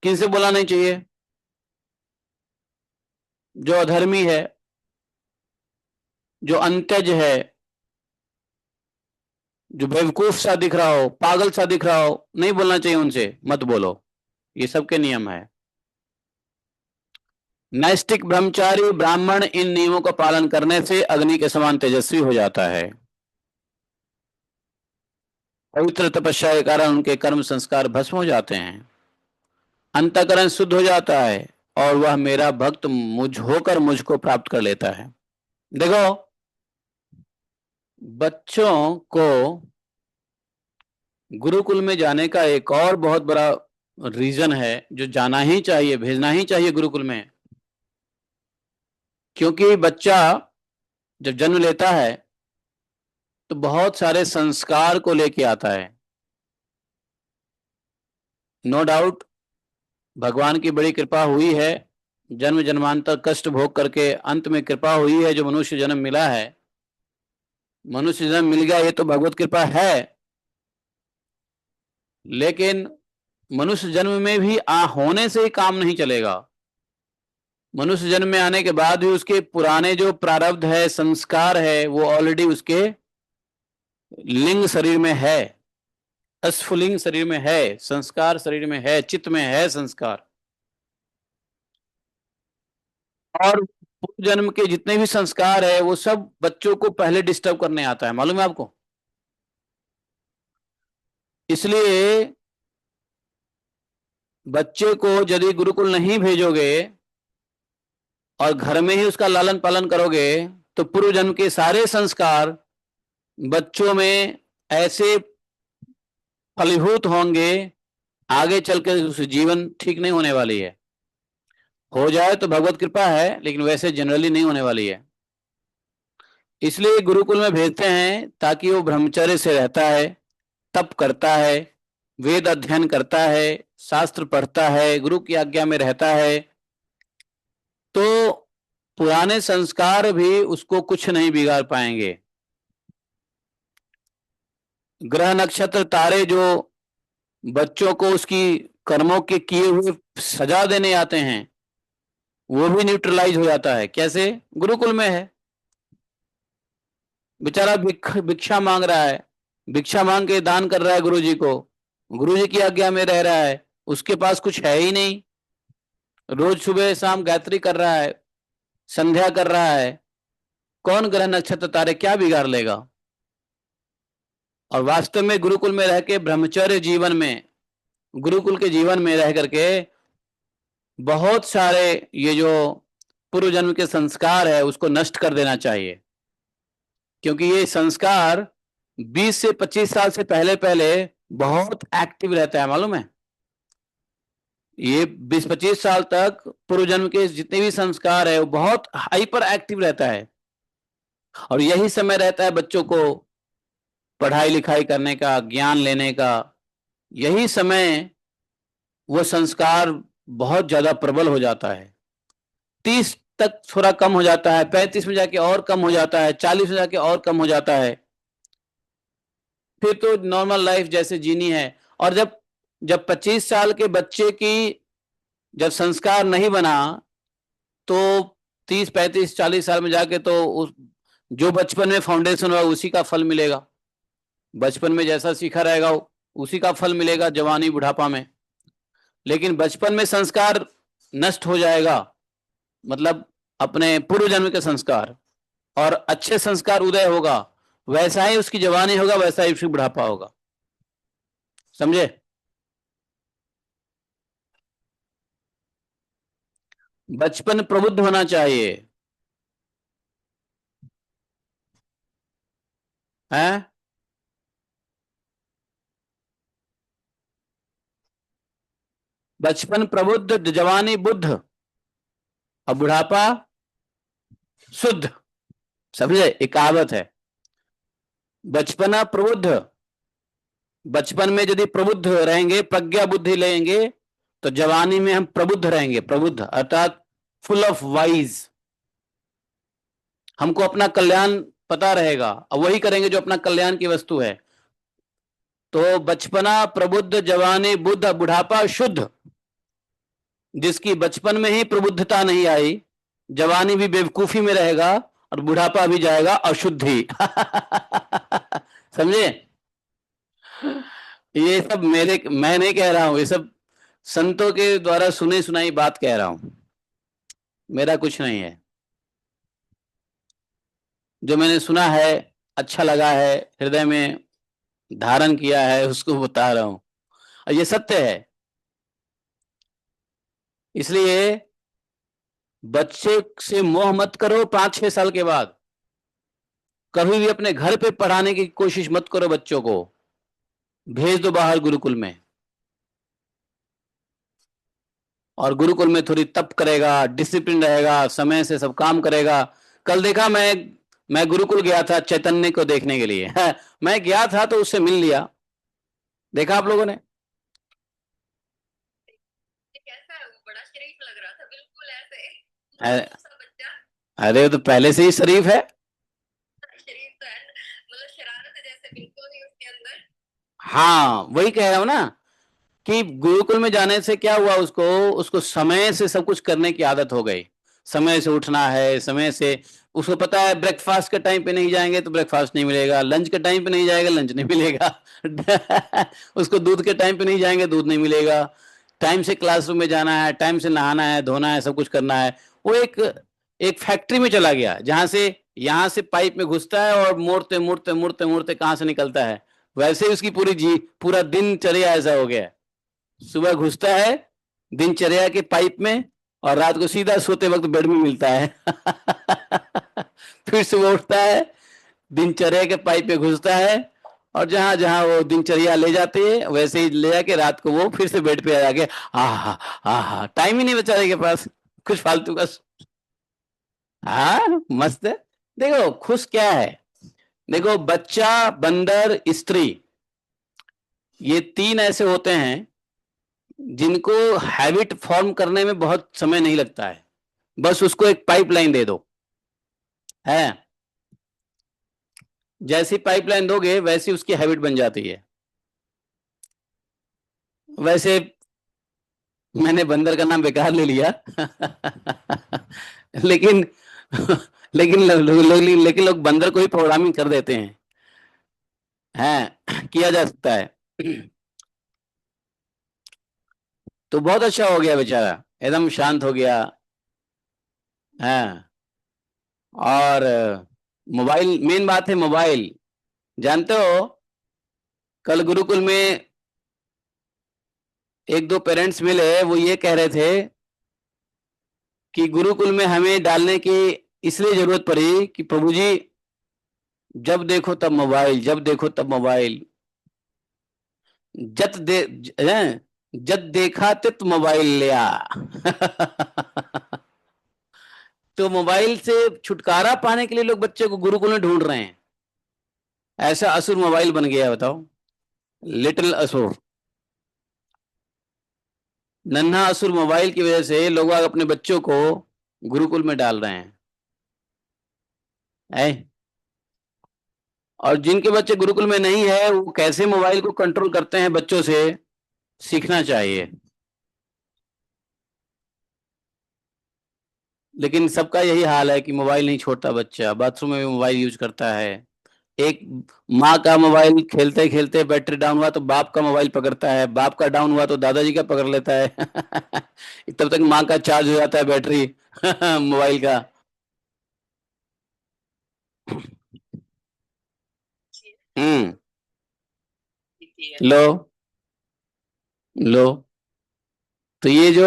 किनसे बोलना नहीं चाहिए? जो अधर्मी है, जो अंत्यज है, जो बेवकूफ सा दिख रहा हो, पागल सा दिख रहा हो, नहीं बोलना चाहिए, उनसे मत बोलो। ये सबके नियम है। नैष्ठिक ब्रह्मचारी ब्राह्मण इन नियमों का पालन करने से अग्नि के समान तेजस्वी हो जाता है। पवित्र तपस्या के कारण उनके कर्म संस्कार भस्म हो जाते हैं, अंतःकरण शुद्ध हो जाता है और वह मेरा भक्त मुझ होकर मुझको प्राप्त कर लेता है। देखो, बच्चों को गुरुकुल में जाने का एक और बहुत बड़ा रीजन है, जो जाना ही चाहिए, भेजना ही चाहिए गुरुकुल में। क्योंकि बच्चा जब जन्म लेता है तो बहुत सारे संस्कार को लेके आता है। नो डाउट, भगवान की बड़ी कृपा हुई है, जन्म जन्मांतर कष्ट भोग करके अंत में कृपा हुई है, जो मनुष्य जन्म मिला है, मनुष्य जन्म मिल गया, ये तो भगवत कृपा है। लेकिन मनुष्य जन्म में भी होने से ही काम नहीं चलेगा। मनुष्य जन्म में आने के बाद भी उसके पुराने जो प्रारब्ध है, संस्कार है, वो ऑलरेडी उसके लिंग शरीर में है, स्फुलिंग शरीर में है, संस्कार शरीर में है, चित्त में है संस्कार। और पूर्व जन्म के जितने भी संस्कार है वो सब बच्चों को पहले डिस्टर्ब करने आता है, मालूम है आपको? इसलिए बच्चे को यदि गुरुकुल नहीं भेजोगे और घर में ही उसका लालन पालन करोगे तो पूर्व जन्म के सारे संस्कार बच्चों में ऐसे फलीभूत होंगे, आगे चलकर उस जीवन ठीक नहीं होने वाली है। हो जाए तो भगवत कृपा है, लेकिन वैसे जनरली नहीं होने वाली है। इसलिए गुरुकुल में भेजते हैं ताकि वो ब्रह्मचर्य से रहता है, तप करता है, वेद अध्ययन करता है, शास्त्र पढ़ता है, गुरु की आज्ञा में रहता है, तो पुराने संस्कार भी उसको कुछ नहीं बिगाड़ पाएंगे। ग्रह नक्षत्र तारे जो बच्चों को उसकी कर्मों के किए हुए सजा देने आते हैं, वो भी न्यूट्रलाइज हो जाता है। कैसे? गुरुकुल में है, बेचारा भिक्षा मांग रहा है, भिक्षा मांग के दान कर रहा है गुरु जी को, गुरु जी की आज्ञा में रह रहा है, उसके पास कुछ है ही नहीं, रोज सुबह शाम गायत्री कर रहा है, संध्या कर रहा है, कौन ग्रह नक्षत्र तारे क्या बिगाड़ लेगा? और वास्तव में गुरुकुल में रह के, ब्रह्मचर्य जीवन में, गुरुकुल के जीवन में रह करके बहुत सारे ये जो पूर्व जन्म के संस्कार है उसको नष्ट कर देना चाहिए। क्योंकि ये संस्कार 20 से 25 साल से पहले पहले बहुत एक्टिव रहता है, मालूम है? ये 20-25 साल तक पूर्व जन्म के जितने भी संस्कार है वो बहुत हाइपर एक्टिव रहता है, और यही समय रहता है बच्चों को पढ़ाई लिखाई करने का, ज्ञान लेने का। यही समय वो संस्कार बहुत ज्यादा प्रबल हो जाता है। 30 तक थोड़ा कम हो जाता है, 35 में जाके और कम हो जाता है, 40 में जाके और कम हो जाता है, फिर तो नॉर्मल लाइफ जैसे जीनी है। और जब जब 25 साल के बच्चे की जब संस्कार नहीं बना, तो 30-35-40 साल में जाके तो उस जो बचपन में फाउंडेशन हुआ उसी का फल मिलेगा। बचपन में जैसा सीखा रहेगा उसी का फल मिलेगा जवानी बुढ़ापा में। लेकिन बचपन में संस्कार नष्ट हो जाएगा, मतलब अपने पूर्व जन्म के संस्कार, और अच्छे संस्कार उदय होगा, वैसा ही उसकी जवानी होगा, वैसा ही उसकी बुढ़ापा होगा। समझे? बचपन प्रबुद्ध होना चाहिए है। बचपन प्रबुद्ध, जवानी बुद्ध, और बुढ़ापा शुद्ध। समझे? एक कहावत है, बचपना प्रबुद्ध। बचपन में यदि प्रबुद्ध रहेंगे, प्रज्ञा बुद्धि लेंगे, तो जवानी में हम प्रबुद्ध रहेंगे। प्रबुद्ध अर्थात फुल ऑफ वाइज। हमको अपना कल्याण पता रहेगा और वही करेंगे जो अपना कल्याण की वस्तु है। तो बचपना प्रबुद्ध, जवानी बुद्ध, बुढ़ापा शुद्ध। जिसकी बचपन में ही प्रबुद्धता नहीं आई, जवानी भी बेवकूफी में रहेगा और बुढ़ापा भी जाएगा अशुद्धि। समझे? ये सब मैं नहीं कह रहा हूं, ये सब संतों के द्वारा सुनी सुनाई बात कह रहा हूं, मेरा कुछ नहीं है। जो मैंने सुना है, अच्छा लगा है, हृदय में धारण किया है, उसको बता रहा हूं, और ये सत्य है। इसलिए बच्चे से मोह मत करो। 5-6 साल के बाद कभी भी अपने घर पे पढ़ाने की कोशिश मत करो बच्चों को, भेज दो बाहर गुरुकुल में। और गुरुकुल में थोड़ी तप करेगा, डिसिप्लिन रहेगा, समय से सब काम करेगा। कल देखा, मैं गुरुकुल गया था चैतन्य को देखने के लिए। मैं गया था तो उससे मिल लिया। देखा आप लोगों ने? कैसा है वो? बड़ा शरीफ लग रहा था, बिल्कुल ऐसे अरे वो तो पहले से ही शरीफ है। शरीफ तो है, मतलब शरारत जैसे बिल्कुल नहीं उसके अंदर। हाँ, वही कह रहा हूं ना कि गुरुकुल में जाने से क्या हुआ, उसको उसको समय से सब कुछ करने की आदत हो गई। समय से उठना है, समय से, उसको पता है ब्रेकफास्ट के टाइम पे नहीं जाएंगे तो ब्रेकफास्ट नहीं मिलेगा, लंच के टाइम पे नहीं जाएगा लंच नहीं मिलेगा। उसको दूध के टाइम पे नहीं जाएंगे दूध नहीं मिलेगा। टाइम से क्लासरूम में जाना है, टाइम से नहाना है, धोना है, सब कुछ करना है। वो एक एक फैक्ट्री में चला गया, जहां से यहाँ से पाइप में घुसता है और मोड़ते मोड़ते मोड़ते मोड़ते कहां से निकलता है। वैसे ही उसकी पूरा दिनचर्या ऐसा हो गया है। सुबह घुसता है दिनचर्या के पाइप में, और रात को सीधा सोते वक्त बेड में मिलता है। फिर सुबह उठता है, दिनचर्या के पाइप में घुसता है, और जहां जहां वो दिनचर्या ले जाती है वैसे ही ले जाके रात को वो फिर से बेड पे आ जाके, आहा आहा, टाइम ही नहीं बेचारे के पास। कुछ फालतू का। हाँ मस्त है। देखो खुश क्या है, देखो बच्चा, बंदर, स्त्री, ये तीन ऐसे होते हैं जिनको हैबिट फॉर्म करने में बहुत समय नहीं लगता है। बस उसको एक पाइपलाइन दे दो, है, जैसी पाइपलाइन दोगे वैसी उसकी हैबिट बन जाती है। वैसे मैंने बंदर का नाम बेकार ले लिया लेकिन लेकिन लोग बंदर को ही प्रोग्रामिंग कर देते हैं। किया जा सकता है। तो बहुत अच्छा हो गया बेचारा, एकदम शांत हो गया। हाँ। और मोबाइल, मेन बात है मोबाइल। जानते हो, कल गुरुकुल में एक दो पेरेंट्स मिले, वो ये कह रहे थे कि गुरुकुल में हमें डालने की इसलिए जरूरत पड़ी कि प्रभु जी जब देखो तब मोबाइल, जब देखो तब मोबाइल, जत दे हैं? जब देखा तित मोबाइल लिया तो मोबाइल से छुटकारा पाने के लिए लोग बच्चे को गुरुकुल में ढूंढ रहे हैं। ऐसा असुर मोबाइल बन गया, बताओ, लिटिल असुर। नन्हा असुर मोबाइल की वजह से लोग अपने बच्चों को गुरुकुल में डाल रहे हैं। ऐ? और जिनके बच्चे गुरुकुल में नहीं है वो कैसे मोबाइल को कंट्रोल करते हैं बच्चों से, सीखना चाहिए। लेकिन सबका यही हाल है कि मोबाइल नहीं छोड़ता बच्चा, बाथरूम में भी मोबाइल यूज करता है। एक माँ का मोबाइल खेलते खेलते बैटरी डाउन हुआ तो बाप का मोबाइल पकड़ता है, बाप का डाउन हुआ तो दादाजी का पकड़ लेता है तब तक माँ का चार्ज हो जाता है बैटरी मोबाइल का। हम्म। लो, लो। तो ये जो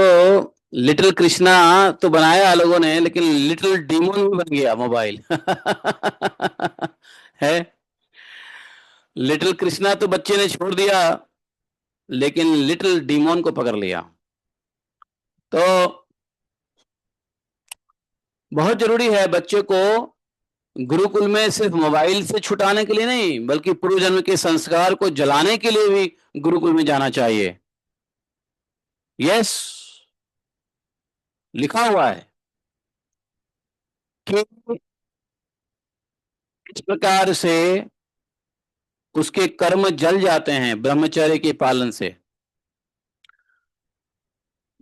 लिटिल कृष्णा तो बनाया लोगों ने, लेकिन लिटिल डीमोन भी बन गया मोबाइल है। लिटिल कृष्णा तो बच्चे ने छोड़ दिया, लेकिन लिटिल डीमोन को पकड़ लिया। तो बहुत जरूरी है बच्चे को गुरुकुल में सिर्फ मोबाइल से छुटाने के लिए नहीं, बल्कि पूर्व जन्म के संस्कार को जलाने के लिए भी गुरुकुल में जाना चाहिए। यस, लिखा हुआ है कि इस प्रकार से उसके कर्म जल जाते हैं ब्रह्मचर्य के पालन से।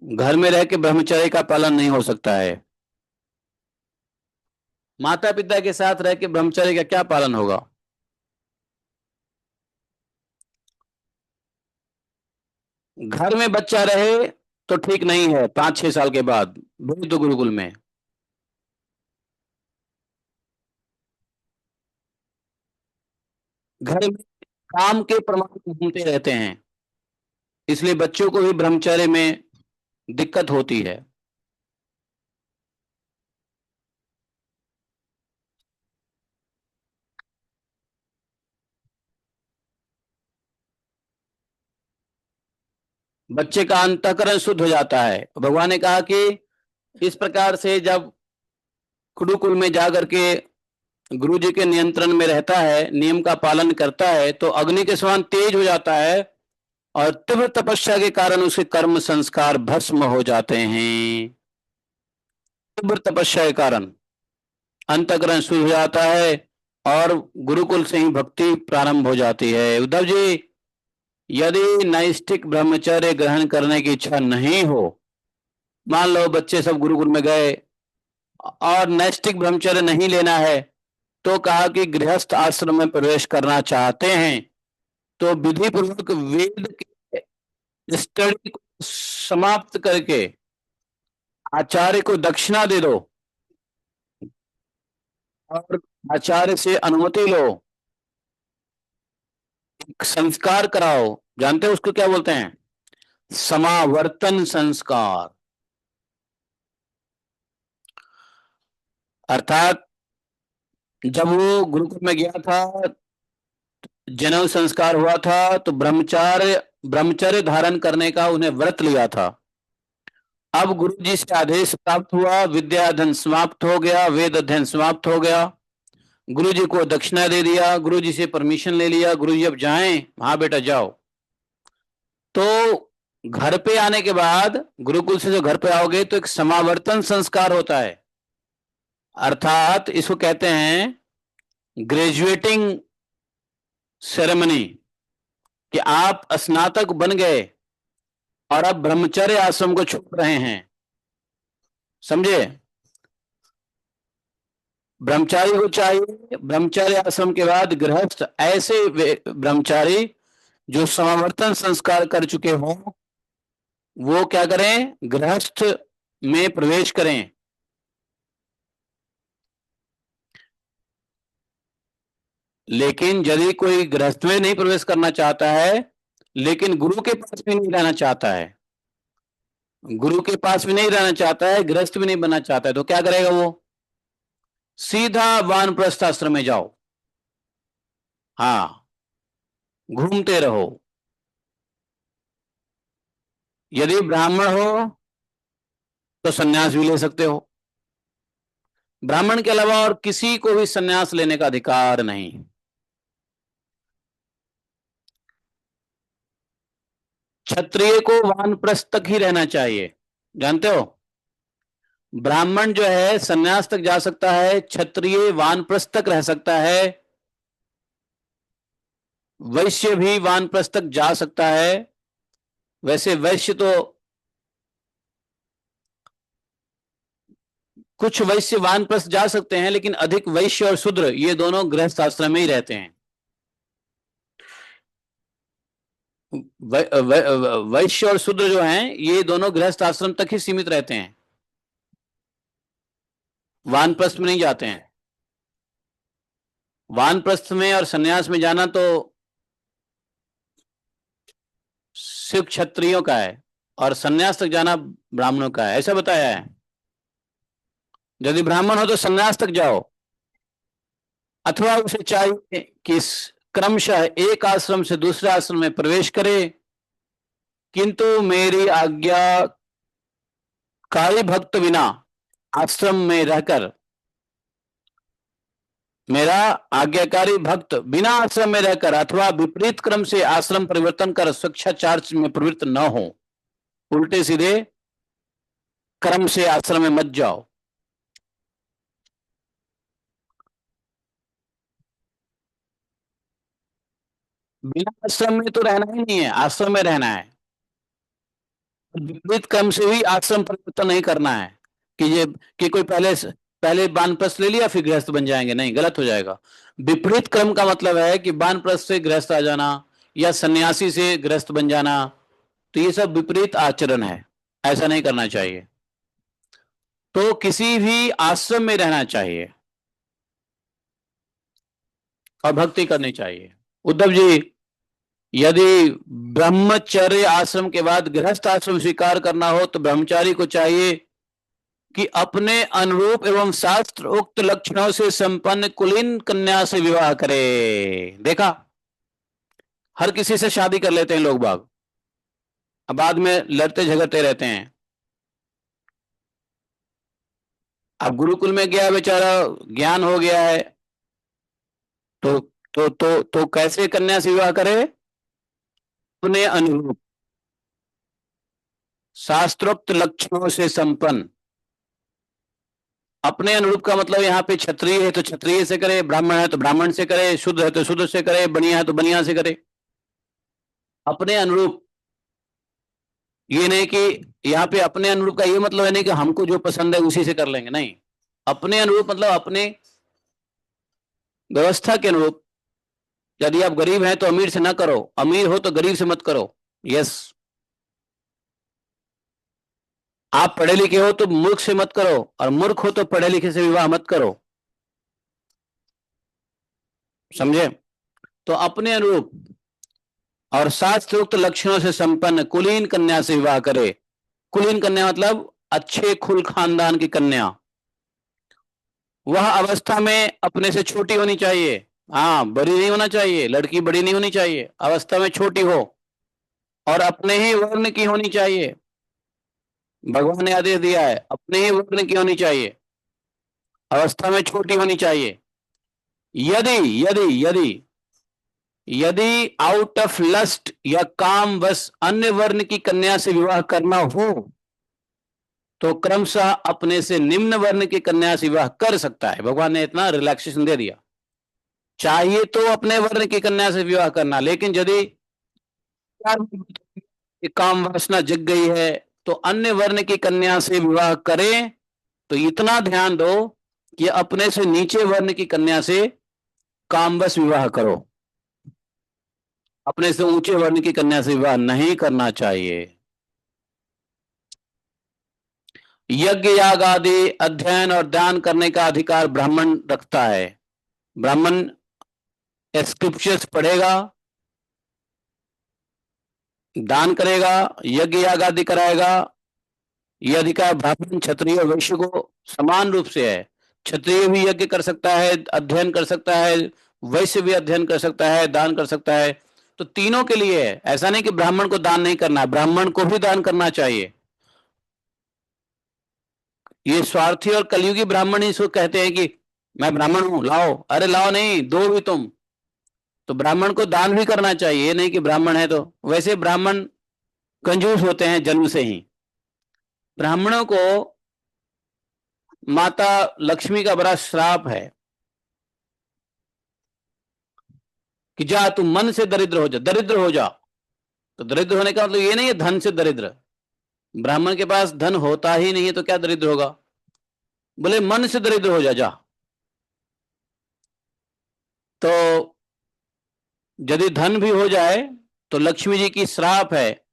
घर में रह के ब्रह्मचर्य का पालन नहीं हो सकता है। माता पिता के साथ रह के ब्रह्मचर्य का क्या पालन होगा? घर में बच्चा रहे तो ठीक नहीं है, 5-6 साल के बाद भेज दो गुरुकुल में। घर में काम के प्रमाण घूमते रहते हैं, इसलिए बच्चों को भी ब्रह्मचर्य में दिक्कत होती है। बच्चे का अंतःकरण शुद्ध हो जाता है। भगवान ने कहा कि इस प्रकार से जब गुरुकुल में जाकर के गुरु जी के नियंत्रण में रहता है, नियम का पालन करता है, तो अग्नि के समान तेज हो जाता है और तीव्र तपस्या के कारण उसके कर्म संस्कार भस्म हो जाते हैं। तीव्र तपस्या के कारण अंतःकरण शुद्ध हो जाता है और गुरुकुल से ही भक्ति प्रारंभ हो जाती है। उद्धव जी, यदि नैष्ठिक ब्रह्मचर्य ग्रहण करने की इच्छा नहीं हो, मान लो बच्चे सब गुरुकुल में गए और नैष्ठिक ब्रह्मचर्य नहीं लेना है, तो कहा कि गृहस्थ आश्रम में प्रवेश करना चाहते हैं तो विधि पूर्वक वेद के स्टडी को समाप्त करके आचार्य को दक्षिणा दे दो और आचार्य से अनुमति लो, संस्कार कराओ। जानते हो उसको क्या बोलते हैं? समावर्तन संस्कार। अर्थात जब वो गुरुकुल में गया था, जनेऊ संस्कार हुआ था, तो ब्रह्मचार्य ब्रह्मचर्य धारण करने का उन्हें व्रत लिया था। अब गुरु जी से आदेश प्राप्त हुआ, विद्या अध्ययन समाप्त हो गया, वेद अध्ययन समाप्त हो गया, गुरु जी को दक्षिणा दे दिया, गुरु जी से परमिशन ले लिया, गुरु जी अब जाएं, हाँ बेटा जाओ। तो घर पे आने के बाद, गुरुकुल से जो घर पे आओगे तो एक समावर्तन संस्कार होता है, अर्थात इसको कहते हैं ग्रेजुएटिंग सेरेमनी, कि आप स्नातक बन गए और अब ब्रह्मचर्य आश्रम को छोड़ रहे हैं, समझे। ब्रह्मचारी को चाहिए ब्रह्मचर्य आश्रम के बाद गृहस्थ, ऐसे ब्रह्मचारी जो समावर्तन संस्कार कर चुके हों वो क्या करें, गृहस्थ में प्रवेश करें। लेकिन यदि कोई गृहस्थ में नहीं प्रवेश करना चाहता है, लेकिन गुरु के पास भी नहीं रहना चाहता है, गुरु के पास भी नहीं रहना चाहता है, गृहस्थ भी नहीं बनना चाहता है, तो क्या करेगा वो, सीधा वानप्रस्थ आश्रम में जाओ। हाँ, घूमते रहो। यदि ब्राह्मण हो तो सन्यास भी ले सकते हो, ब्राह्मण के अलावा और किसी को भी सन्यास लेने का अधिकार नहीं। क्षत्रिय को वानप्रस्थ तक ही रहना चाहिए, जानते हो। ब्राह्मण जो है सन्यास तक जा सकता है, क्षत्रिय वानप्रस्थ तक रह सकता है, वैश्य भी वानप्रस्थ तक जा सकता है। वैसे वैश्य तो, कुछ वैश्य वानप्रस्थ जा सकते हैं, लेकिन अधिक वैश्य और शूद्र ये दोनों गृहस्थ आश्रम में ही रहते हैं। वैश्य और शूद्र जो हैं ये दोनों गृहस्थ आश्रम तक ही सीमित रहते हैं, वानप्रस्थ में नहीं जाते हैं। वानप्रस्थ में और सन्यास में जाना तो सिर्फ क्षत्रियों का है, और सन्यास तक जाना ब्राह्मणों का है, ऐसा बताया है। यदि ब्राह्मण हो तो सन्यास तक जाओ, अथवा उसे चाहिए कि क्रमशः एक आश्रम से दूसरे आश्रम में प्रवेश करे, किंतु मेरी आज्ञा कारी भक्त बिना आश्रम में रहकर, मेरा आज्ञाकारी भक्त बिना आश्रम में रहकर अथवा विपरीत क्रम से आश्रम परिवर्तन कर स्वेच्छाचार में प्रवृत्त न हो, उल्टे सीधे क्रम से आश्रम में मत जाओ। बिना आश्रम में तो रहना ही नहीं है, आश्रम में रहना है। विपरीत क्रम से भी आश्रम परिवर्तन नहीं करना है, कि ये कि कोई पहले वानप्रस्थ ले लिया फिर गृहस्थ बन जाएंगे, नहीं, गलत हो जाएगा। विपरीत क्रम का मतलब है कि वानप्रस्थ से गृहस्थ आ जाना या सन्यासी से गृहस्थ बन जाना, तो ये सब विपरीत आचरण है, ऐसा नहीं करना चाहिए। तो किसी भी आश्रम में रहना चाहिए और भक्ति करनी चाहिए। उद्धव जी, यदि ब्रह्मचर्य आश्रम के बाद गृहस्थ आश्रम स्वीकार करना हो तो ब्रह्मचारी को चाहिए कि अपने अनुरूप एवं शास्त्र उक्त लक्षणों से संपन्न कुलीन कन्या से विवाह करे। देखा, हर किसी से शादी कर लेते हैं लोग बाग, अब बाद में लड़ते झगड़ते रहते हैं। अब गुरुकुल में गया बेचारा, ज्ञान हो गया है, तो तो कैसे कन्या से विवाह करे, अपने अनुरूप शास्त्रोक्त लक्षणों से संपन्न। अपने अनुरूप का मतलब यहाँ पे क्षत्रिय है तो क्षत्रिय से करे, ब्राह्मण है तो ब्राह्मण से करे, शुद्ध है तो शुद्ध से करे, बनिया है तो बनिया से करे, अपने अनुरूप। ये नहीं कि यहाँ पे अपने अनुरूप का ये मतलब है नहीं कि हमको जो पसंद है उसी से कर लेंगे, नहीं। अपने अनुरूप मतलब अपने व्यवस्था के अनुरूप। यदि आप गरीब हैं तो अमीर से ना करो, अमीर हो तो गरीब से मत करो। यस, आप पढ़े लिखे हो तो मूर्ख से मत करो, और मूर्ख हो तो पढ़े लिखे से विवाह मत करो, समझे। तो अपने अनुरूप और शास्त्रोक्त लक्षणों से संपन्न कुलीन कन्या से विवाह करे। कुलीन कन्या मतलब अच्छे कुल खानदान की कन्या। वह अवस्था में अपने से छोटी होनी चाहिए, हाँ, बड़ी नहीं होना चाहिए, लड़की बड़ी नहीं होनी चाहिए, अवस्था में छोटी हो, और अपने ही वर्ण की होनी चाहिए। भगवान ने आदेश दिया है अपने ही वर्ण की होनी चाहिए, अवस्था में छोटी होनी चाहिए। यदि यदि यदि यदि आउट ऑफ लस्ट या काम बस अन्य वर्ण की कन्या से विवाह करना हो तो क्रमशः अपने से निम्न वर्ण की कन्या से विवाह कर सकता है। भगवान ने इतना रिलैक्सेशन दे दिया। चाहिए तो अपने वर्ण की कन्या से विवाह करना, लेकिन यदि काम वासना जग गई है तो अन्य वर्ण की कन्या से विवाह करें, तो इतना ध्यान दो कि अपने से नीचे वर्ण की कन्या से कामवश विवाह करो, अपने से ऊंचे वर्ण की कन्या से विवाह नहीं करना चाहिए। यज्ञ याग आदि अध्ययन और दान करने का अधिकार ब्राह्मण रखता है। ब्राह्मण स्क्रिप्चर्स पढ़ेगा, दान करेगा, यज्ञ याग आदि कराएगा। यह अधिकार ब्राह्मण क्षत्रिय और वैश्य को समान रूप से है। क्षत्रिय भी यज्ञ कर सकता है, अध्ययन कर सकता है, वैश्य भी अध्ययन कर सकता है, दान कर सकता है। तो तीनों के लिए है। ऐसा नहीं कि ब्राह्मण को दान नहीं करना है, ब्राह्मण को भी दान करना चाहिए। ये स्वार्थी और कलयुगी ब्राह्मण ही इसको कहते हैं कि मैं ब्राह्मण हूं, लाओ। अरे लाओ नहीं, दो भी तुम। तो ब्राह्मण को दान भी करना चाहिए, ये नहीं कि ब्राह्मण है तो। वैसे ब्राह्मण कंजूस होते हैं जन्म से ही। ब्राह्मणों को माता लक्ष्मी का बड़ा श्राप है कि जा तुम मन से दरिद्र हो जा, दरिद्र हो जा। तो दरिद्र होने का मतलब ये नहीं है धन से दरिद्र। ब्राह्मण के पास धन होता ही नहीं है तो क्या दरिद्र होगा? बोले मन से दरिद्र हो जा, जा। तो यदि धन भी हो जाए तो लक्ष्मी जी की श्राप है।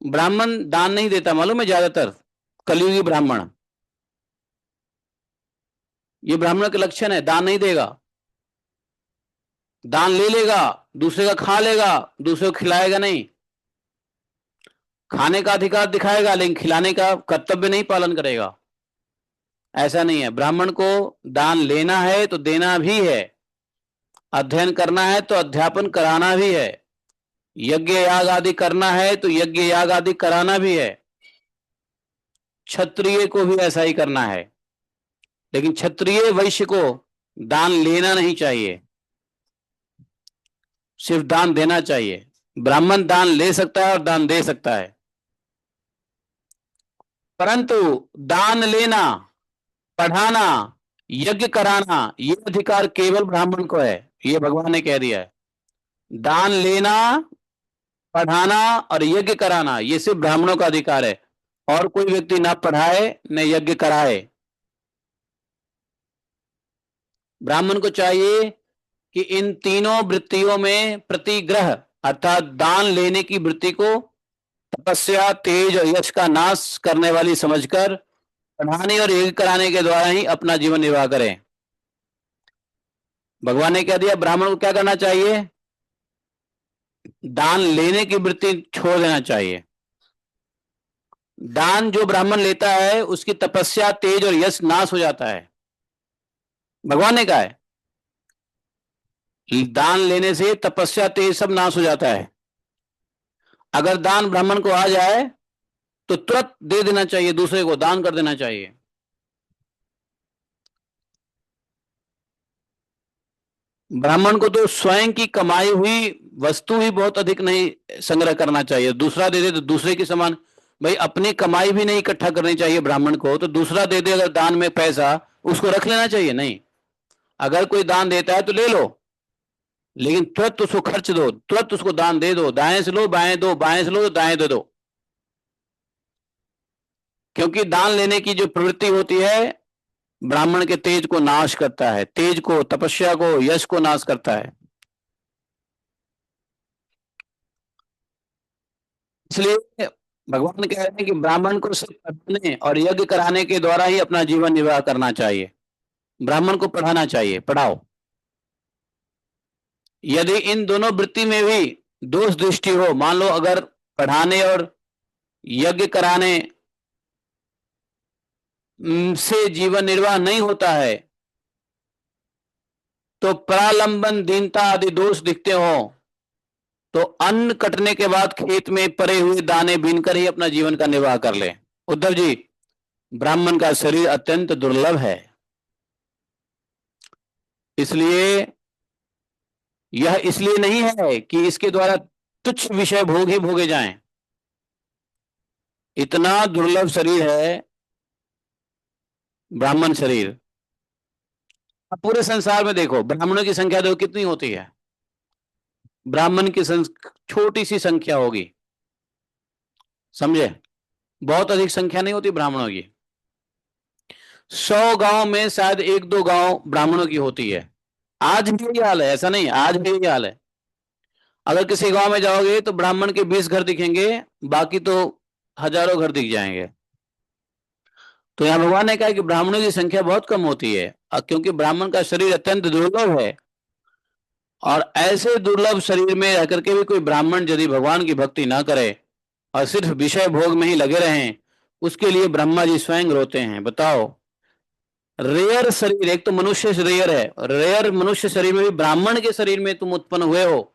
ब्राह्मण दान नहीं देता, मालूम है, ज्यादातर कलयुगी ब्राह्मण। ये ब्राह्मण के लक्षण है, दान नहीं देगा। दान ले लेगा, दूसरे का खा लेगा, दूसरे को खिलाएगा नहीं। खाने का अधिकार दिखाएगा लेकिन खिलाने का कर्तव्य नहीं पालन करेगा। ऐसा नहीं है। ब्राह्मण को दान लेना है तो देना भी है, अध्ययन करना है तो अध्यापन कराना भी है, यज्ञ याग आदि करना है तो यज्ञ याग आदि कराना भी है। क्षत्रिय को भी ऐसा ही करना है, लेकिन क्षत्रिय वैश्य को दान लेना नहीं चाहिए, सिर्फ दान देना चाहिए। ब्राह्मण दान ले सकता है और दान दे सकता है, परंतु दान लेना, पढ़ाना, यज्ञ कराना ये अधिकार केवल ब्राह्मण को है। ये भगवान ने कह दिया है। दान लेना, पढ़ाना और यज्ञ कराना ये सिर्फ ब्राह्मणों का अधिकार है, और कोई व्यक्ति ना पढ़ाए न यज्ञ कराए। ब्राह्मण को चाहिए कि इन तीनों वृत्तियों में प्रतिग्रह अर्थात दान लेने की वृत्ति को तपस्या, तेज और यश का नाश करने वाली समझकर पढ़ाने और यज्ञ कराने के द्वारा ही अपना जीवन निर्वाह करें। भगवान ने कह दिया ब्राह्मण को क्या करना चाहिए? दान लेने की वृत्ति छोड़ देना चाहिए। दान जो ब्राह्मण लेता है उसकी तपस्या, तेज और यश नाश हो जाता है। भगवान ने कहा है दान लेने से तपस्या, तेज सब नाश हो जाता है। अगर दान ब्राह्मण को आ जाए तो तुरंत दे देना चाहिए, दूसरे को दान कर देना चाहिए। ब्राह्मण को तो स्वयं की कमाई हुई वस्तु ही बहुत अधिक नहीं संग्रह करना चाहिए, दूसरा दे दे तो दूसरे की समान। भाई अपनी कमाई भी नहीं इकट्ठा करनी चाहिए ब्राह्मण को, तो दूसरा दे दे अगर दान में पैसा, उसको रख लेना चाहिए नहीं। अगर कोई दान देता है तो ले लो, लेकिन तुरंत उसको खर्च दो, तुरंत उसको दान दे दो। दाएं से लो बाएं दो, बाएं से लो तो दाएं दे दो। क्योंकि दान लेने की जो प्रवृत्ति होती है ब्राह्मण के तेज को नाश करता है, तेज को, तपस्या को, यश को नाश करता है। इसलिए भगवान कह रहे हैं कि ब्राह्मण को सिर्फ पढ़ाने और यज्ञ कराने के द्वारा ही अपना जीवन निर्वाह करना चाहिए। ब्राह्मण को पढ़ाना चाहिए, पढ़ाओ। यदि इन दोनों वृत्ति में भी दोष दृष्टि हो, मान लो अगर पढ़ाने और यज्ञ कराने से जीवन निर्वाह नहीं होता है, तो परालंबन, दीनता आदि दोष दिखते हो, तो अन्न कटने के बाद खेत में पड़े हुए दाने बीनकर ही अपना जीवन का निर्वाह कर ले। उद्धव जी, ब्राह्मण का शरीर अत्यंत दुर्लभ है, इसलिए यह इसलिए नहीं है कि इसके द्वारा तुच्छ विषय भोग ही भोगे जाएं। इतना दुर्लभ शरीर है ब्राह्मण शरीर। अब पूरे संसार में देखो, ब्राह्मणों की संख्या देखो कितनी होती है, ब्राह्मण की छोटी सी संख्या होगी, समझे? बहुत अधिक संख्या नहीं होती ब्राह्मणों की। 100 गांव में शायद 1-2 गांव ब्राह्मणों की होती है। आज भी यही हाल है, ऐसा नहीं, आज भी यही हाल है। अगर किसी गांव में जाओगे तो ब्राह्मण के 20 घर दिखेंगे, बाकी तो हजारों घर दिख जाएंगे। तो यहाँ भगवान ने कहा कि ब्राह्मणों की संख्या बहुत कम होती है, क्योंकि ब्राह्मण का शरीर अत्यंत दुर्लभ है। और ऐसे दुर्लभ शरीर में रह करके भी कोई ब्राह्मण यदि भगवान की भक्ति ना करे और सिर्फ विषय भोग में ही लगे रहें, उसके लिए ब्रह्मा जी स्वयं रोते हैं। बताओ, रेयर शरीर, एक तो मनुष्य रेयर है, रेयर मनुष्य शरीर में भी ब्राह्मण के शरीर में तुम उत्पन्न हुए हो,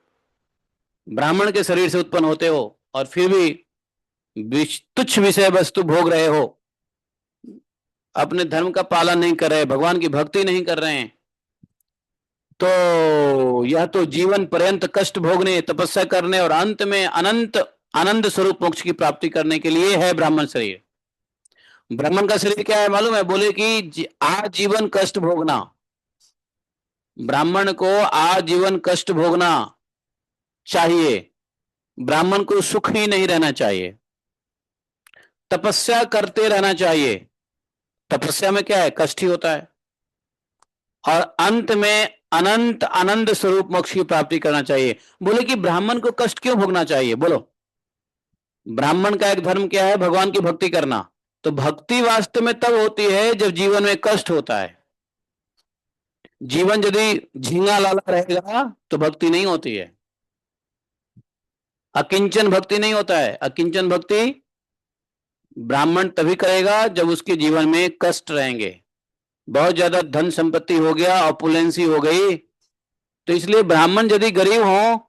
ब्राह्मण के शरीर से उत्पन्न होते हो, और फिर भी तुच्छ विषय वस्तु भोग रहे हो, अपने धर्म का पालन नहीं कर रहे, भगवान की भक्ति नहीं कर रहे हैं, तो यह तो जीवन पर्यंत कष्ट भोगने, तपस्या करने और अंत में अनंत आनंद स्वरूप मोक्ष की प्राप्ति करने के लिए है ब्राह्मण शरीर। ब्राह्मण का शरीर क्या है मालूम है? बोले कि आजीवन कष्ट भोगना, ब्राह्मण को आजीवन कष्ट भोगना चाहिए, ब्राह्मण को सुख ही नहीं रहना चाहिए, तपस्या करते रहना चाहिए। तपस्या में क्या है? कष्ट ही होता है। और अंत में अनंत आनंद स्वरूप मोक्ष की प्राप्ति करना चाहिए। बोले कि ब्राह्मण को कष्ट क्यों भोगना चाहिए? बोलो, ब्राह्मण का एक धर्म क्या है? भगवान की भक्ति करना। तो भक्ति वास्तव में तब होती है जब जीवन में कष्ट होता है। जीवन यदि झींगा लाला रहेगा तो भक्ति नहीं होती है, अकिंचन भक्ति नहीं होता है। अकिंचन भक्ति ब्राह्मण तभी करेगा जब उसके जीवन में कष्ट रहेंगे, बहुत ज्यादा धन संपत्ति हो गया, ऑपुलेंसी हो गई। तो इसलिए ब्राह्मण यदि गरीब हो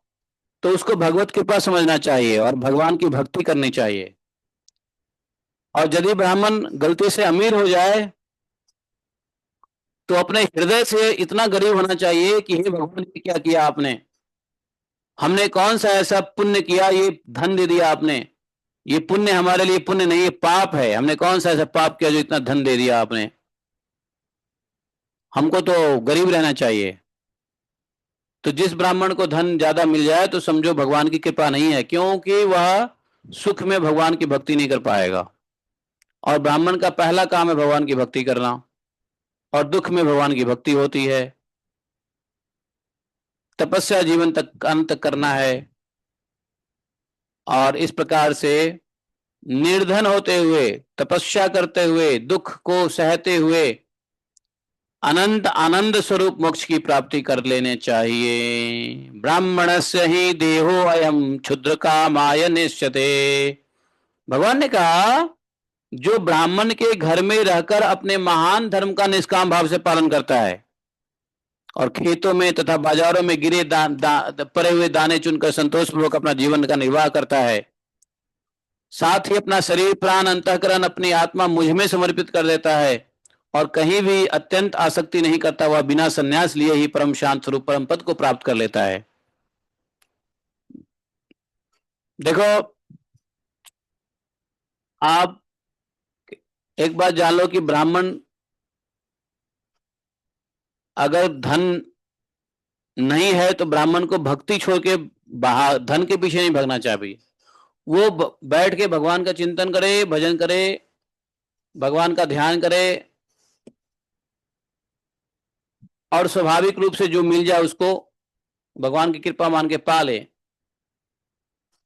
तो उसको भगवत कृपा समझना चाहिए और भगवान की भक्ति करनी चाहिए। और यदि ब्राह्मण गलती से अमीर हो जाए तो अपने हृदय से इतना गरीब होना चाहिए कि हे भगवान, ये क्या किया आपने, हमने कौन सा ऐसा पुण्य किया, ये धन दे दिया आपने, ये पुण्य हमारे लिए पुण्य नहीं, ये पाप है, हमने कौन सा ऐसा पाप किया जो इतना धन दे दिया आपने, हमको तो गरीब रहना चाहिए। तो जिस ब्राह्मण को धन ज्यादा मिल जाए तो समझो भगवान की कृपा नहीं है, क्योंकि वह सुख में भगवान की भक्ति नहीं कर पाएगा। और ब्राह्मण का पहला काम है भगवान की भक्ति करना, और दुख में भगवान की भक्ति होती है। तपस्या जीवन तक अंत करना है, और इस प्रकार से निर्धन होते हुए, तपस्या करते हुए, दुख को सहते हुए अनंत आनंद स्वरूप मोक्ष की प्राप्ति कर लेने चाहिए। ब्राह्मणस्य ही देहो अयम क्षुद्र कामाय निश्चते। भगवान ने कहा, जो ब्राह्मण के घर में रहकर अपने महान धर्म का निष्काम भाव से पालन करता है और खेतों में तथा बाजारों में गिरे पड़े हुए दाने चुनकर संतोषपूर्वक अपना जीवन का निर्वाह करता है, साथ ही अपना शरीर, प्राण, अंतःकरण, अपनी आत्मा मुझ में समर्पित कर देता है और कहीं भी अत्यंत आसक्ति नहीं करता, वह बिना संन्यास लिए ही परम शांत स्वरूप परम पद को प्राप्त कर लेता है। देखो, आप एक बात जान लो कि ब्राह्मण अगर धन नहीं है तो ब्राह्मण को भक्ति छोड़ के बाहर धन के पीछे नहीं भागना चाहिए। वो बैठ के भगवान का चिंतन करे, भजन करे, भगवान का ध्यान करे, और स्वाभाविक रूप से जो मिल जाए उसको भगवान की कृपा मान के पाले।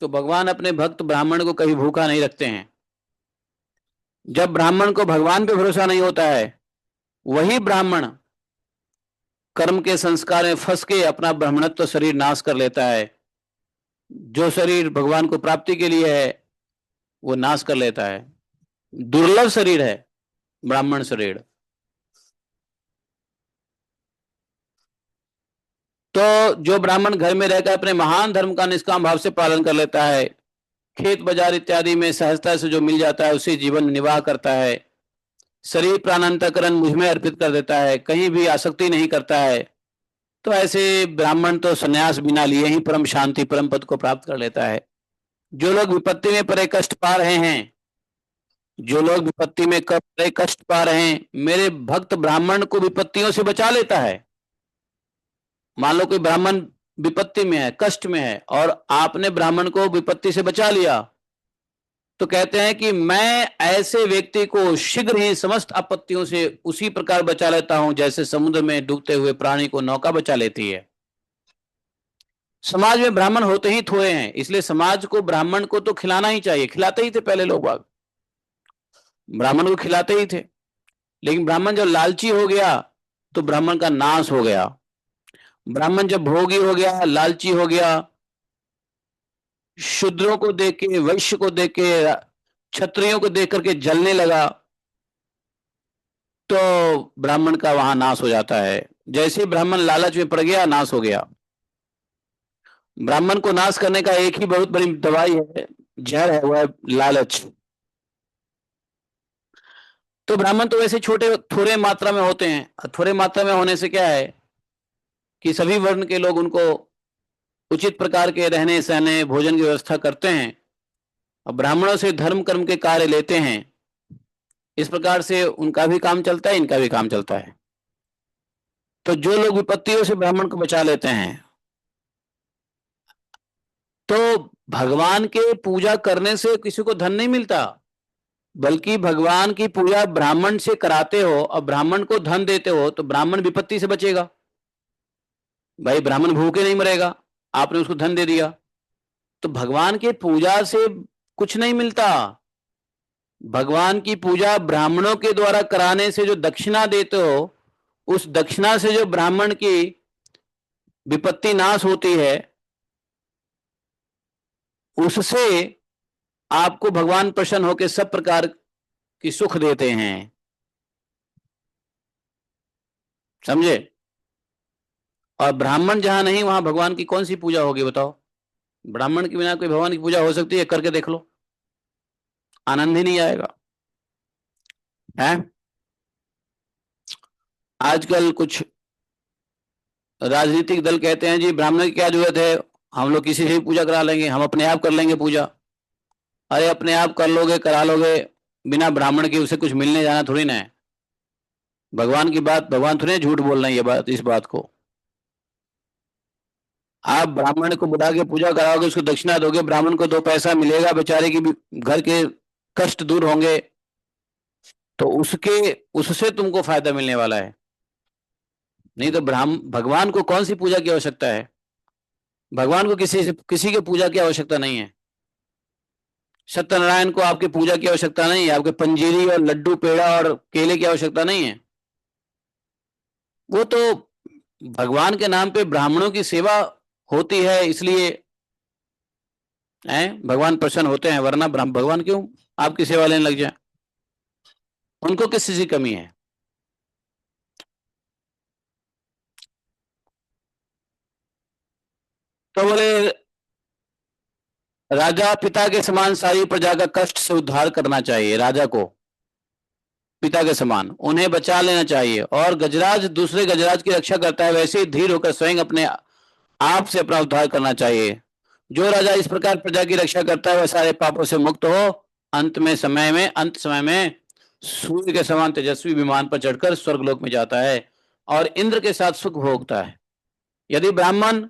तो भगवान अपने भक्त ब्राह्मण को कभी भूखा नहीं रखते हैं। जब ब्राह्मण को भगवान पे भरोसा नहीं होता है, वही ब्राह्मण कर्म के संस्कार में फंस के अपना ब्राह्मणत्व शरीर नाश कर लेता है। जो शरीर भगवान को प्राप्ति के लिए है वो नाश कर लेता है। दुर्लभ शरीर है ब्राह्मण शरीर। तो जो ब्राह्मण घर में रहकर अपने महान धर्म का निष्काम भाव से पालन कर लेता है, खेत बाजार इत्यादि में सहजता से जो मिल जाता है उसी जीवन निर्वाह करता है, शरीर प्राणांतकरण मुझ में अर्पित कर देता है, कहीं भी आसक्ति नहीं करता है, तो ऐसे ब्राह्मण तो संन्यास बिना लिए ही परम शांति परम पद को प्राप्त कर लेता है। जो लोग विपत्ति में परे कष्ट पा रहे हैं, जो लोग विपत्ति में परे कष्ट पा रहे हैं, मेरे भक्त ब्राह्मण को विपत्तियों से बचा लेता है। मान लो कोई ब्राह्मण विपत्ति में है, कष्ट में है, और आपने ब्राह्मण को विपत्ति से बचा लिया, तो कहते हैं कि मैं ऐसे व्यक्ति को शीघ्र ही समस्त आपत्तियों से उसी प्रकार बचा लेता हूं जैसे समुद्र में डूबते हुए प्राणी को नौका बचा लेती है। समाज में ब्राह्मण होते ही थोड़े हैं, इसलिए समाज को ब्राह्मण को तो खिलाना ही चाहिए। खिलाते ही थे पहले लोग बाग, ब्राह्मण को खिलाते ही थे, लेकिन ब्राह्मण जब लालची हो गया तो ब्राह्मण का नाश हो गया। ब्राह्मण जब भोगी हो गया, लालची हो गया, शूद्रों को देख के, वैश्य को देख के, क्षत्रियों को देख करके जलने लगा, तो ब्राह्मण का वहां नाश हो जाता है। जैसे ब्राह्मण लालच में पड़ गया, नाश हो गया। ब्राह्मण को नाश करने का एक ही बहुत बड़ी दवाई है, जहर है, वह है लालच। तो ब्राह्मण तो वैसे छोटे थोड़े मात्रा में होते हैं, थोड़े मात्रा में होने से क्या है कि सभी वर्ण के लोग उनको उचित प्रकार के रहने सहने भोजन की व्यवस्था करते हैं, और ब्राह्मणों से धर्म कर्म के कार्य लेते हैं। इस प्रकार से उनका भी काम चलता है, इनका भी काम चलता है। तो जो लोग विपत्तियों से ब्राह्मण को बचा लेते हैं, तो भगवान के पूजा करने से किसी को धन नहीं मिलता, बल्कि भगवान की पूजा ब्राह्मण से कराते हो और ब्राह्मण को धन देते हो तो ब्राह्मण विपत्ति से बचेगा। भाई ब्राह्मण भूखे नहीं मरेगा, आपने उसको धन दे दिया। तो भगवान के पूजा से कुछ नहीं मिलता, भगवान की पूजा ब्राह्मणों के द्वारा कराने से जो दक्षिणा देते हो, उस दक्षिणा से जो ब्राह्मण की विपत्ति नाश होती है, उससे आपको भगवान प्रसन्न होकर सब प्रकार की सुख देते हैं। समझे? और ब्राह्मण जहां नहीं वहां भगवान की कौन सी पूजा होगी बताओ? ब्राह्मण के बिना कोई भगवान की पूजा हो सकती है? करके देख लो, आनंद ही नहीं आएगा। है आजकल कुछ राजनीतिक दल कहते हैं जी ब्राह्मण की क्या जरूरत है, हम लोग किसी से भी पूजा करा लेंगे, हम अपने आप कर लेंगे पूजा। अरे अपने आप कर लोगे, करा लोगे, बिना ब्राह्मण के उसे कुछ मिलने जाना थोड़ी ना है। भगवान की बात, भगवान थोड़ी झूठ बोल रहे हैं ये बात, इस बात को। आप ब्राह्मण को बुला के पूजा कराओगे, उसको दक्षिणा दोगे, ब्राह्मण को 2 पैसा मिलेगा, बेचारे की भी घर के कष्ट दूर होंगे, तो उससे तुमको फायदा मिलने वाला है। नहीं तो भगवान को कौन सी पूजा की आवश्यकता है? भगवान को किसी के पूजा की आवश्यकता नहीं है। सत्यनारायण को आपकी पूजा की आवश्यकता नहीं है, आपके पंजीरी और लड्डू पेड़ा और केले की आवश्यकता नहीं है। वो तो भगवान के नाम पे ब्राह्मणों की सेवा होती है, इसलिए भगवान प्रसन्न होते हैं, वरना भगवान क्यों आपकी सेवा लेने लग जाए? उनको किस चीज की कमी है? तो बोले राजा पिता के समान सारी प्रजा का कष्ट से उद्धार करना चाहिए, राजा को पिता के समान उन्हें बचा लेना चाहिए, और गजराज दूसरे गजराज की रक्षा करता है, वैसे ही धीर होकर स्वयं अपने आप से अपना उद्धार करना चाहिए। जो राजा इस प्रकार प्रजा की रक्षा करता है वह सारे पापों से मुक्त हो अंत समय में सूर्य के समान तेजस्वी विमान पर चढ़कर स्वर्गलोक में जाता है और इंद्र के साथ सुख भोगता है। यदि ब्राह्मण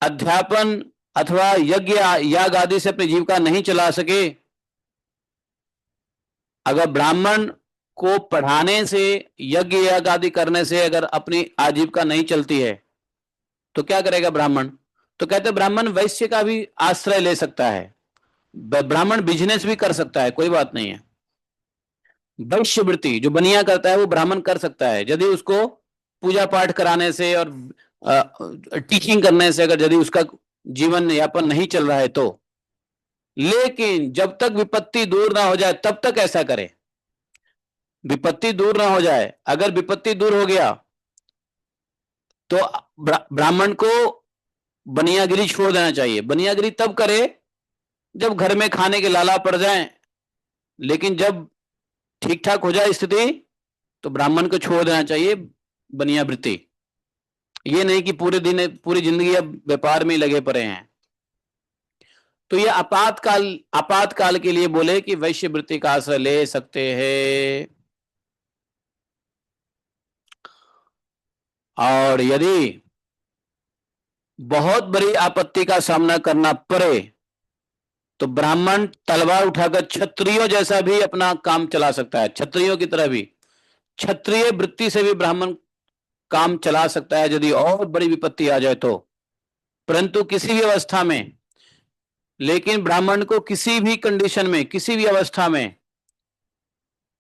अध्यापन अथवा यज्ञ याग आदि से अपनी जीविका नहीं चला सके, अगर ब्राह्मण को पढ़ाने से, यज्ञ याग आदि करने से अगर अपनी आजीविका नहीं चलती है, तो क्या करेगा ब्राह्मण? तो कहते ब्राह्मण वैश्य का भी आश्रय ले सकता है, ब्राह्मण बिजनेस भी कर सकता है, कोई बात नहीं है। वैश्य वृत्ति जो बनिया करता है वो ब्राह्मण कर सकता है, यदि उसको पूजा पाठ कराने से और टीचिंग करने से अगर यदि उसका जीवन यापन नहीं चल रहा है तो। लेकिन जब तक विपत्ति दूर ना हो जाए तब तक ऐसा करे। विपत्ति दूर ना हो जाए, अगर विपत्ति दूर हो गया तो ब्राह्मण को बनियागिरी छोड़ देना चाहिए। बनियागिरी तब करे जब घर में खाने के लाला पड़ जाएं, लेकिन जब ठीक ठाक हो जाए स्थिति तो ब्राह्मण को छोड़ देना चाहिए बनिया वृत्ति। ये नहीं कि पूरे दिन पूरी जिंदगी अब व्यापार में ही लगे पड़े हैं। तो ये आपातकाल के लिए बोले कि वैश्य वृत्ति का आश्रय ले सकते हैं। और यदि बहुत बड़ी आपत्ति का सामना करना पड़े तो ब्राह्मण तलवार उठाकर क्षत्रियों जैसा भी अपना काम चला सकता है, क्षत्रियों की तरह भी, क्षत्रिय वृत्ति से भी ब्राह्मण काम चला सकता है यदि और बड़ी विपत्ति आ जाए तो। परंतु किसी भी अवस्था में, लेकिन ब्राह्मण को किसी भी कंडीशन में, किसी भी अवस्था में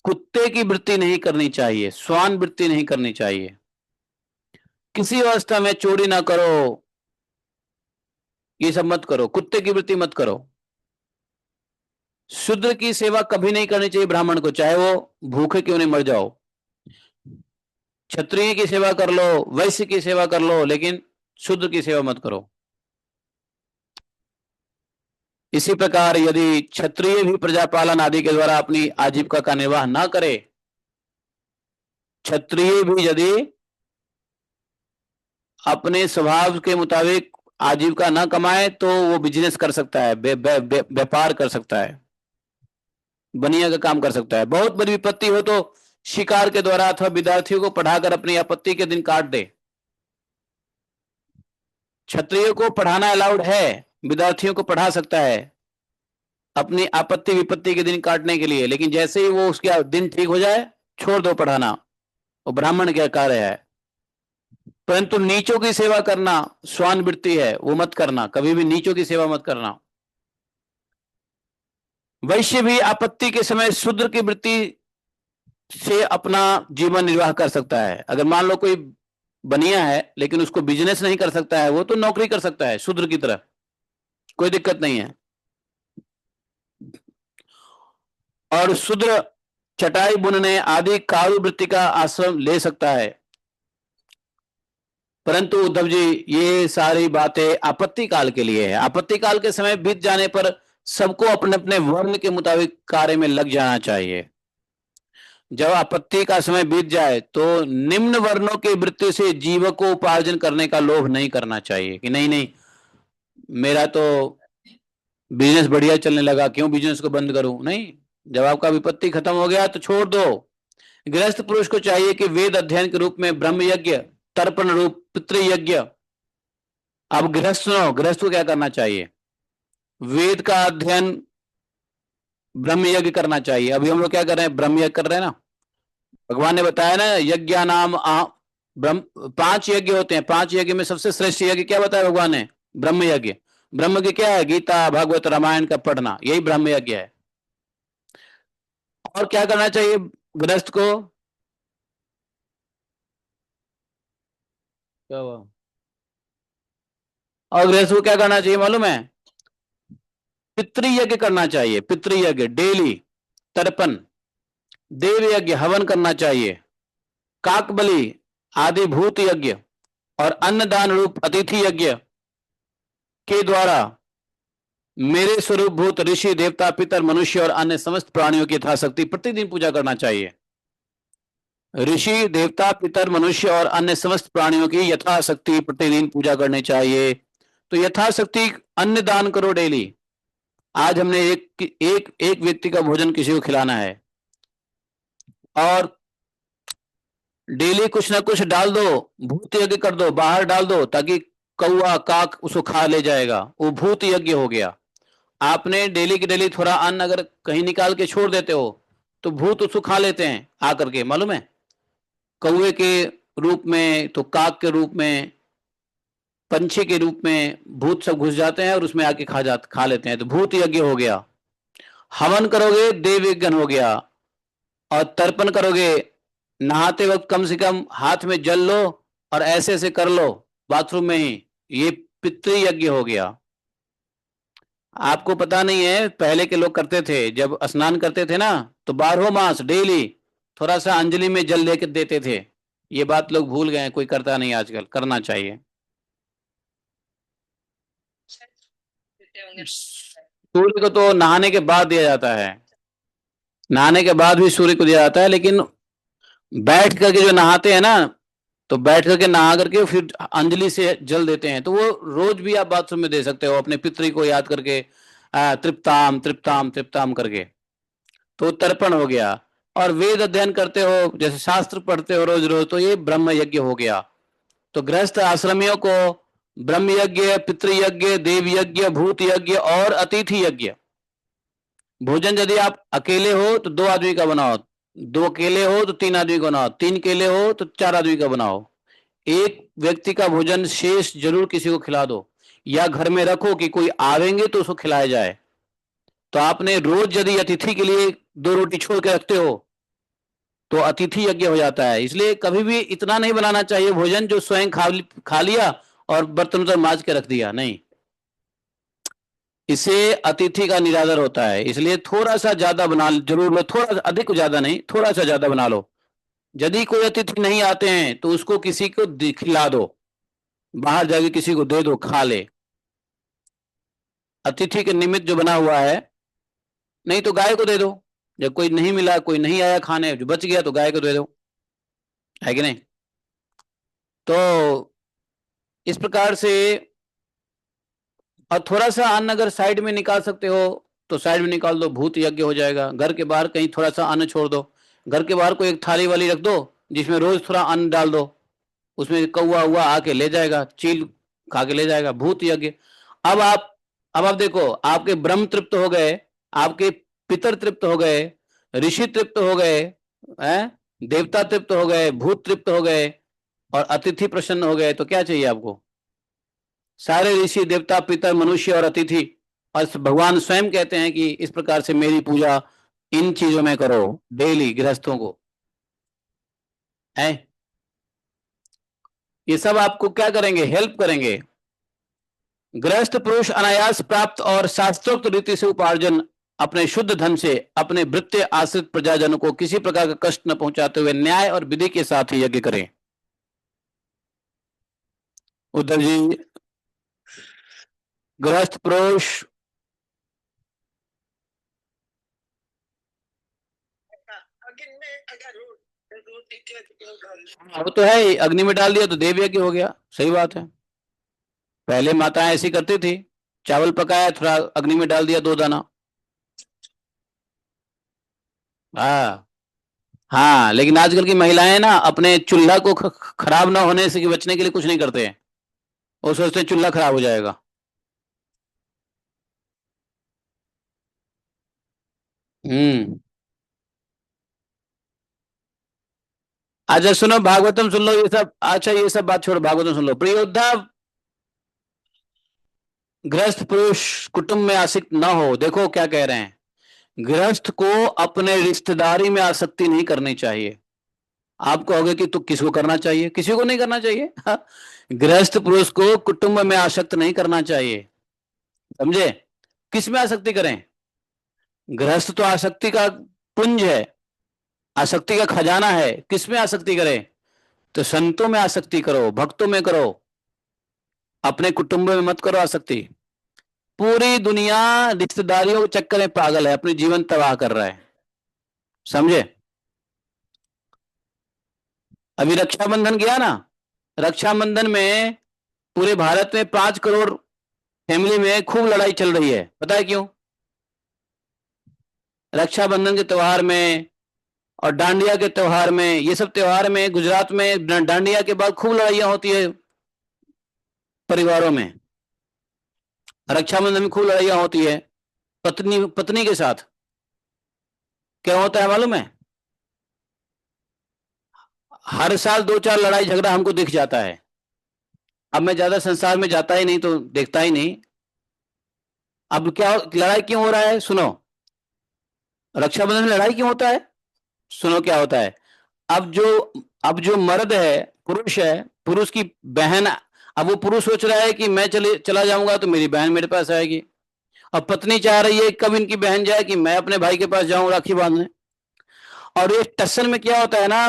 कुत्ते की वृत्ति नहीं करनी चाहिए, श्वान वृत्ति नहीं करनी चाहिए। किसी अवस्था में चोरी ना करो, ये सब मत करो, कुत्ते की वृत्ति मत करो। शूद्र की सेवा कभी नहीं करनी चाहिए ब्राह्मण को, चाहे वो भूखे क्यों नहीं मर जाओ। क्षत्रिय की सेवा कर लो, वैश्य की सेवा कर लो, लेकिन शूद्र की सेवा मत करो। इसी प्रकार यदि क्षत्रिय भी प्रजापालन आदि के द्वारा अपनी आजीविका का निर्वाह न करे, क्षत्रिय भी यदि अपने स्वभाव के मुताबिक आजीविका न कमाए तो वो बिजनेस कर सकता है, व्यापार कर सकता है, बनिया का काम कर सकता है। बहुत बड़ी विपत्ति हो तो शिकार के द्वारा अथवा विद्यार्थियों को पढ़ाकर अपनी आपत्ति के दिन काट दे। क्षत्रियो को पढ़ाना अलाउड है, विद्यार्थियों को पढ़ा सकता है अपनी आपत्ति विपत्ति के दिन काटने के लिए, लेकिन जैसे ही वो उसके दिन ठीक हो जाए छोड़ दो पढ़ाना, वो ब्राह्मण का कार्य है। परंतु नीचों की सेवा करना श्वान वृत्ति है, वो मत करना, कभी भी नीचों की सेवा मत करना। वैश्य भी आपत्ति के समय शूद्र की वृत्ति से अपना जीवन निर्वाह कर सकता है। अगर मान लो कोई बनिया है लेकिन उसको बिजनेस नहीं कर सकता है, वो तो नौकरी कर सकता है शूद्र की तरह, कोई दिक्कत नहीं है। और शूद्र चटाई बुनने आदि कार्य वृत्ति का आश्रम ले सकता है। परंतु उद्धव जी ये सारी बातें आपत्ति काल के लिए है। आपत्ति काल के समय बीत जाने पर सबको अपने अपने वर्ण के मुताबिक कार्य में लग जाना चाहिए। जब आपत्ति का समय बीत जाए तो निम्न वर्णों की वृत्ति से जीव को उपार्जन करने का लोभ नहीं करना चाहिए कि नहीं नहीं मेरा तो बिजनेस बढ़िया चलने लगा, क्यों बिजनेस को बंद करूं। नहीं, जब आपका विपत्ति खत्म हो गया तो छोड़ दो। गृहस्थ पुरुष को चाहिए कि वेद अध्ययन के रूप में ब्रह्म यज्ञ, तर्पण रूप पितृयज्ञ। अब गृहस्थ सुनो, गृहस्थ को क्या करना चाहिए? वेद का अध्ययन, ब्रह्म यज्ञ करना चाहिए। अभी हम लोग क्या कर रहे हैं? ब्रह्म यज्ञ कर रहे हैं ना। भगवान ने बताया ना यज्ञ नाम ब्रह्म, 5 यज्ञ होते हैं। 5 यज्ञ में सबसे श्रेष्ठ यज्ञ क्या बताया भगवान ने? ब्रह्म यज्ञ। ब्रह्म की क्या है? गीता भागवत रामायण का पढ़ना, यही ब्रह्म यज्ञ है। और क्या करना चाहिए गृहस्थ को? क्या हुआ? और गृहस्थ को क्या करना चाहिए मालूम है? पितृयज्ञ करना चाहिए, पितृयज्ञ डेली, तर्पण, देव यज्ञ हवन करना चाहिए, काक बलि आदि भूत यज्ञ और अन्नदान रूप अतिथि यज्ञ के द्वारा मेरे स्वरूप भूत ऋषि देवता पितर मनुष्य और अन्य समस्त प्राणियों की यथाशक्ति प्रतिदिन पूजा करना चाहिए। ऋषि देवता पितर मनुष्य और अन्य समस्त प्राणियों की यथाशक्ति प्रतिदिन पूजा करनी चाहिए। तो यथाशक्ति अन्न दान करो डेली। आज हमने एक व्यक्ति का भोजन किसी को खिलाना है और डेली कुछ ना कुछ डाल दो, भूत यज्ञ कर दो, बाहर डाल दो ताकि कौआ काक उसको खा ले जाएगा, वो भूत यज्ञ हो गया। आपने डेली की डेली थोड़ा अन्न अगर कहीं निकाल के छोड़ देते हो तो भूत उसको खा लेते हैं आकर के, मालूम है? कौए के रूप में तो काक के रूप में, पंछी के रूप में भूत सब घुस जाते हैं और उसमें आके खा लेते हैं। तो भूत यज्ञ हो गया। हवन करोगे देव यज्ञ हो गया। और तर्पण करोगे, नहाते वक्त कम से कम हाथ में जल लो और ऐसे ऐसे कर लो बाथरूम में ही, ये पितृयज्ञ हो गया। आपको पता नहीं है, पहले के लोग करते थे जब स्नान करते थे ना तो 12 मास डेली थोड़ा सा अंजलि में जल लेकर देते थे। ये बात लोग भूल गए, कोई करता नहीं आजकल, करना चाहिए। सूर्य को तो नहाने के बाद दिया जाता है, नहाने के बाद भी सूर्य को दिया जाता है, लेकिन बैठ करके जो नहाते हैं ना, तो बैठ करके नहा करके फिर अंजलि से जल देते हैं, तो वो रोज भी आप बाथरूम में दे सकते हो अपने पितरी को याद करके, तृप्ताम तृप्ताम तृप्ताम करके, तो तर्पण हो गया। और वेद अध्ययन करते हो, जैसे शास्त्र पढ़ते हो रोज रोज, तो ये ब्रह्म यज्ञ हो गया। तो गृहस्थ आश्रमियों को ब्रह्म यज्ञ, पितृयज्ञ, देव यज्ञ, भूत यज्ञ और अतिथि यज्ञ। भोजन यदि आप अकेले हो तो 2 आदमी का बनाओ, 2 अकेले हो तो 3 आदमी का बनाओ, 3 अकेले हो तो 4 आदमी का बनाओ। एक व्यक्ति का भोजन शेष जरूर किसी को खिला दो, या घर में रखो कि कोई आवेंगे तो उसको खिलाया जाए। तो आपने रोज यदि अतिथि के लिए 2 रोटी छोड़ के रखते हो तो अतिथि यज्ञ हो जाता है। इसलिए कभी भी इतना नहीं बनाना चाहिए भोजन जो स्वयं खा लिया और बर्तन उधर माज के रख दिया, नहीं, इसे अतिथि का निरादर होता है। इसलिए थोड़ा सा ज्यादा बना, जरूर लो, थोड़ा अधिक ज्यादा नहीं, थोड़ा सा ज्यादा बना लो। यदि कोई अतिथि नहीं आते हैं तो उसको किसी को खिला दो, बाहर जाके किसी को दे दो, खा ले, अतिथि के निमित्त जो बना हुआ है। नहीं तो गाय को दे दो, जब कोई नहीं मिला, कोई नहीं आया खाने, जो बच गया तो गाय को दे दो, है कि नहीं। तो इस प्रकार से, और थोड़ा सा अन्न अगर साइड में निकाल सकते हो तो साइड में निकाल दो, भूत यज्ञ हो जाएगा। घर के बाहर कहीं थोड़ा सा अन्न छोड़ दो, घर के बाहर कोई एक थाली वाली रख दो जिसमें रोज थोड़ा अन्न डाल दो, उसमें कौआ हुआ आके ले जाएगा, चील खा के ले जाएगा, भूत यज्ञ। अब आप अब आप देखो, आपके ब्रह्म तृप्त हो गए, आपके पितर तृप्त हो गए, ऋषि तृप्त हो गए, हैं, देवता तृप्त हो गए, भूत तृप्त हो गए, और अतिथि प्रसन्न हो गए, तो क्या चाहिए आपको। सारे ऋषि देवता पितर मनुष्य और अतिथि, और भगवान स्वयं कहते हैं कि इस प्रकार से मेरी पूजा इन चीजों में करो डेली गृहस्थों को, है। ये सब आपको क्या करेंगे, हेल्प करेंगे। गृहस्थ पुरुष अनायास प्राप्त और शास्त्रोक्त रीति से उपार्जन अपने शुद्ध धन से अपने भृत्य आश्रित प्रजाजनों को किसी प्रकार का कष्ट न पहुंचाते हुए न्याय और विधि के साथ ही यज्ञ करें। उद्धव जी, गृहस्थ पुरुष, वो तो है ही, अग्नि में डाल दिया तो देव यज्ञ हो गया, सही बात है। पहले माताएं ऐसी करती थी, चावल पकाया, थोड़ा अग्नि में डाल दिया 2 दाना। हाँ, हाँ, लेकिन आजकल की महिलाएं ना अपने चूल्हा को खराब ना होने से बचने के लिए कुछ नहीं करते हैं, वो सोचते हैं चूल्हा खराब हो जाएगा। हम्म। अच्छा सुनो, भागवतम सुन लो, ये सब, अच्छा ये सब बात छोड़ो, भागवतम सुन लो। प्रियोद्धा, गृहस्थ पुरुष कुटुंब में आसक्त न हो। देखो क्या कह रहे हैं, गृहस्थ को अपने रिश्तेदारी में आसक्ति नहीं करनी चाहिए। आप कहोगे कि तो किसको करना चाहिए, किसी को नहीं करना चाहिए। गृहस्थ पुरुष को कुटुंब में आसक्त नहीं करना चाहिए, समझे। किस में आसक्ति करें, गृहस्थ तो आसक्ति का पुंज है, आसक्ति का खजाना है, किस में आसक्ति करें, तो संतों में आसक्ति करो, भक्तों में करो, अपने कुटुंब में मत करो आसक्ति। पूरी दुनिया रिश्तेदारियों के चक्कर में पागल है, अपनी जीवन तबाह कर रहा है, समझे। अभी रक्षाबंधन गया ना, रक्षाबंधन में पूरे भारत में 5 करोड़ फैमिली में खूब लड़ाई चल रही है, पता है क्यों। रक्षाबंधन के त्योहार में और डांडिया के त्योहार में, ये सब त्योहार में गुजरात में डांडिया के बाद खूब लड़ाइयाँ होती है परिवारों में, रक्षाबंधन में खूब लड़ाइयाँ होती है पत्नी पत्नी के साथ। क्या होता है मालूम है, हर साल 2-4 लड़ाई झगड़ा हमको दिख जाता है। अब मैं ज्यादा संसार में जाता ही नहीं तो देखता ही नहीं। अब क्या लड़ाई क्यों हो रहा है, सुनो, रक्षाबंधन में लड़ाई क्यों होता है, सुनो क्या होता है। अब जो अब जो मर्द है, पुरुष है, पुरुष की बहन, अब वो पुरुष सोच रहा है कि मैं चला जाऊंगा तो मेरी बहन मेरे पास आएगी, और पत्नी चाह रही है कब इनकी बहन जाए कि मैं अपने भाई के पास जाऊं राखी बांधने। और ये टस्सन में क्या होता है ना,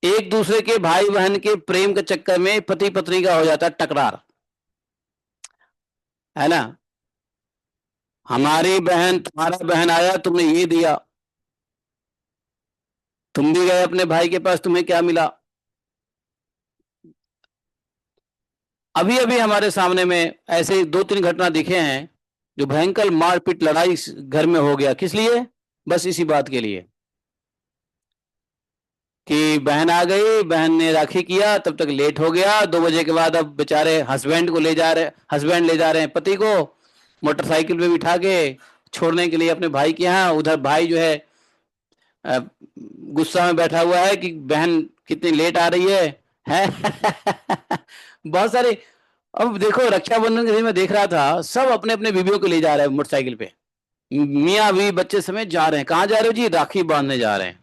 एक दूसरे के भाई बहन के प्रेम के चक्कर में पति पत्नी का हो जाता है टकरार, है ना। हमारी बहन, तुम्हारा बहन आया, तुमने ये दिया, तुम भी गए अपने भाई के पास, तुम्हें क्या मिला? अभी अभी हमारे सामने में ऐसे दो तीन घटना दिखे हैं जो भयंकर मारपीट लड़ाई घर में हो गया। किस लिए? बस इसी बात के लिए कि बहन आ गई, बहन ने राखी किया, तब तक लेट हो गया, 2 बजे के बाद अब बेचारे हस्बैंड को ले जा रहे, हस्बैंड ले जा रहे हैं पति को मोटरसाइकिल पे बिठा के छोड़ने के लिए अपने भाई के यहाँ। उधर भाई जो है अ, गुस्सा में बैठा हुआ है कि बहन कितनी लेट आ रही है? बहुत सारे। अब देखो रक्षाबंधन के दिन मैं देख रहा था, सब अपने अपने बीवियों को ले जा रहे हैं मोटरसाइकिल पे, मियाँ बीवी बच्चे समेत जा रहे हैं। कहाँ जा रहे हो जी? राखी बांधने जा रहे हैं।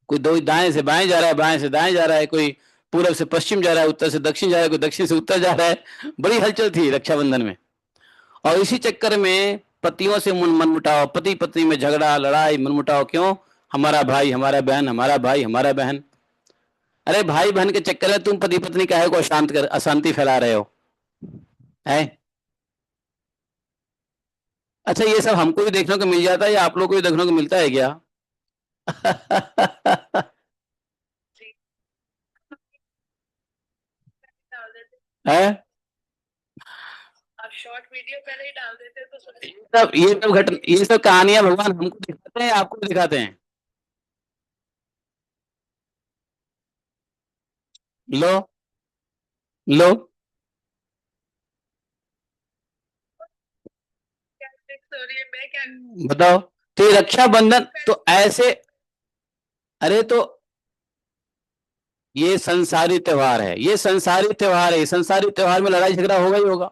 कोई दो दाएं से बाएं जा रहा है, बाएं से दाएं जा रहा है, कोई पूरब से पश्चिम जा रहा है, उत्तर से दक्षिण जा रहा है, कोई दक्षिण से उत्तर जा रहा है। बड़ी हलचल थी रक्षाबंधन में। और इसी चक्कर में पतियों से मनमुटाव, पति पत्नी में झगड़ा लड़ाई मनमुटाव। क्यों? हमारा भाई हमारा बहन, हमारा भाई हमारा बहन। अरे भाई बहन के चक्कर में तुम पति पत्नी काहे को अशांति फैला रहे हो? है? अच्छा, ये सब हमको भी देखने को मिल जाता है या आप लोग को भी देखने को मिलता है क्या? है? ये सब कहानियां भगवान हमको दिखाते हैं, आपको भी दिखाते हैं। लो, लो, बताओ। तो ये रक्षाबंधन तो ऐसे, अरे तो ये संसारी त्योहार है, ये संसारी त्योहार है, संसारी त्योहार में लड़ाई झगड़ा होगा ही होगा।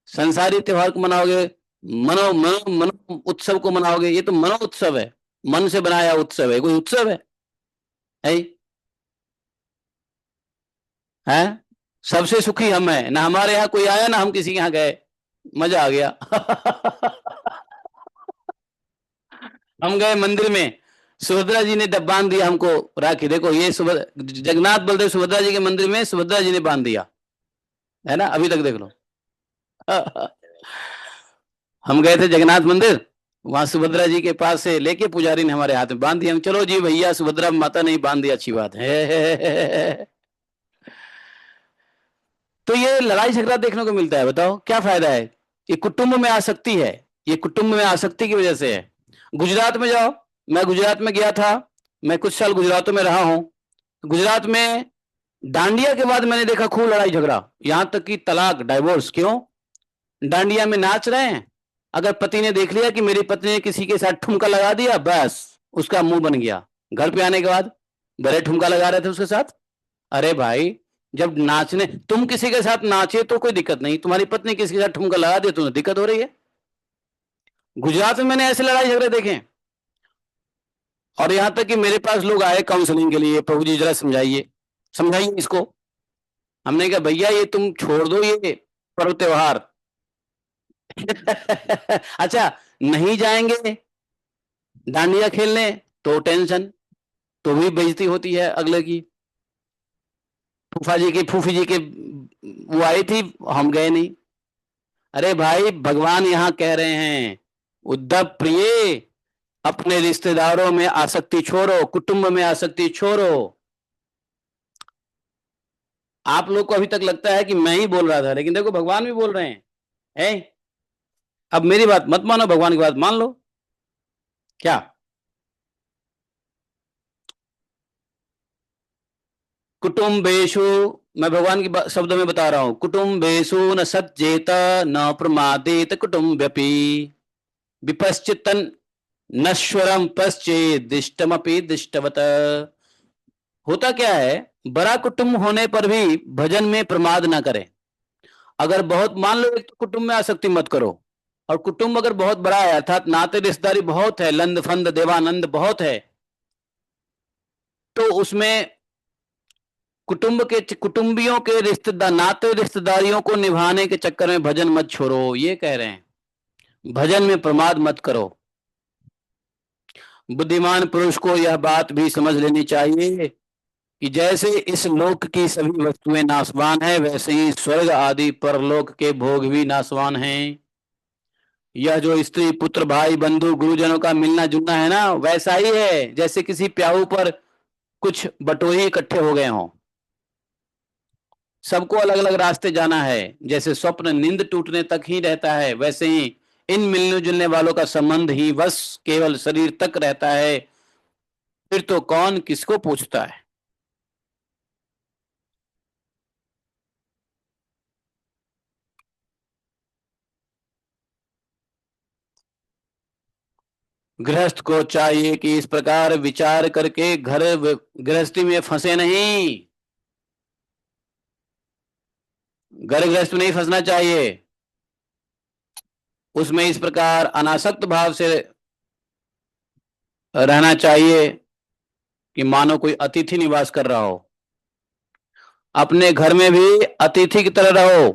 संसारी त्योहार को मनाओगे, मनो मनो मनो उत्सव को मनाओगे, ये तो मनो उत्सव है, मन से बनाया उत्सव है, कोई उत्सव है? है? सबसे सुखी हम है ना, हमारे यहाँ कोई आया ना हम किसी के यहाँ गए, मजा आ गया। हम गए मंदिर में, सुभद्रा जी ने बांध दिया हमको राखी। देखो ये जगन्नाथ बलदेव सुभद्रा जी के मंदिर में सुभद्रा जी ने बांध दिया, है ना, अभी तक देख लो। हम गए थे जगन्नाथ मंदिर, वहां सुभद्रा जी के पास से लेके पुजारी ने हमारे हाथ में बांध दिया। हम चलो जी भैया, सुभद्रा माता ने बांध दिया, अच्छी बात है। तो ये लड़ाई झगड़ा देखने को मिलता है, बताओ क्या फायदा है? ये कुटुंब में आसक्ति है, ये कुटुंब में आसक्ति की वजह से है। गुजरात में जाओ, मैं गुजरात में गया था, मैं कुछ साल गुजरात में रहा हूं। गुजरात में डांडिया के बाद मैंने देखा खूब लड़ाई झगड़ा, यहां तक कि तलाक, डाइवोर्स। क्यों? डांडिया में नाच रहे हैं, अगर पति ने देख लिया कि मेरी पत्नी ने किसी के साथ ठुमका लगा दिया, बस उसका मुंह बन गया। घर पे आने के बाद, बड़े ठुमका लगा रहे थे उसके साथ। अरे भाई, जब नाचने तुम किसी के साथ नाचे तो कोई दिक्कत नहीं, तुम्हारी पत्नी किसी के साथ ठुमका लगा दे तो दिक्कत हो रही है। गुजरात में मैंने ऐसे लड़ाई झगड़े देखे हैं। और यहां तक कि मेरे पास लोग आए काउंसलिंग के लिए, प्रभु जी जरा समझाइए, समझाइए इसको। हमने कहा भैया ये तुम छोड़ दो ये पर्व त्योहार। अच्छा, नहीं जाएंगे डांडिया खेलने तो टेंशन, तो भी बेइज्जती होती है अगले की। फूफा जी के, फूफी जी के वो आई थी, हम गए नहीं। अरे भाई, भगवान यहाँ कह रहे हैं, उद्धव प्रिय, अपने रिश्तेदारों में आसक्ति छोड़ो, कुटुंब में आसक्ति छोड़ो। आप लोग को अभी तक लगता है कि मैं ही बोल रहा था, लेकिन देखो भगवान भी बोल रहे हैं। है? अब मेरी बात मत मानो, भगवान की बात मान लो। क्या? कुटुम्बेशु, मैं भगवान की शब्दों में बता रहा हूं, कुटुम्बेशु न सज्जेत, न प्रमादेत कुटुम्बपि, विपश्चितन नश्वरम पश्चेत दिष्टमपि दिष्टवत। होता क्या है, बड़ा कुटुंब होने पर भी भजन में प्रमाद ना करें। अगर बहुत, मान लो एक तो कुटुंब में आसक्ति मत करो, और कुटुंब अगर बहुत बड़ा है, अर्थात नाते रिश्तेदारी बहुत है, लंद फंद देवानंद बहुत है, तो उसमें कुटुंबियों के रिश्तेदार, नाते रिश्तेदारियों को निभाने के चक्कर में भजन मत छोड़ो, ये कह रहे हैं। भजन में प्रमाद मत करो। बुद्धिमान पुरुष को यह बात भी समझ लेनी चाहिए कि जैसे इस लोक की सभी वस्तुएं नाशवान है, वैसे ही स्वर्ग आदि परलोक के भोग भी नाशवान हैं। यह जो स्त्री पुत्र भाई बंधु गुरुजनों का मिलना जुलना है ना, वैसा ही है जैसे किसी प्याऊ पर कुछ बटोही इकट्ठे हो गए हों। सबको अलग अलग रास्ते जाना है। जैसे स्वप्न नींद टूटने तक ही रहता है, वैसे ही इन मिलने जुलने वालों का संबंध ही बस केवल शरीर तक रहता है। फिर तो कौन किसको पूछता है। गृहस्थ को चाहिए कि इस प्रकार विचार करके घर गृहस्थी में फंसे नहीं। घर गृहस्थ में नहीं फंसना चाहिए। उसमें इस प्रकार अनासक्त भाव से रहना चाहिए कि मानो कोई अतिथि निवास कर रहा हो। अपने घर में भी अतिथि की तरह रहो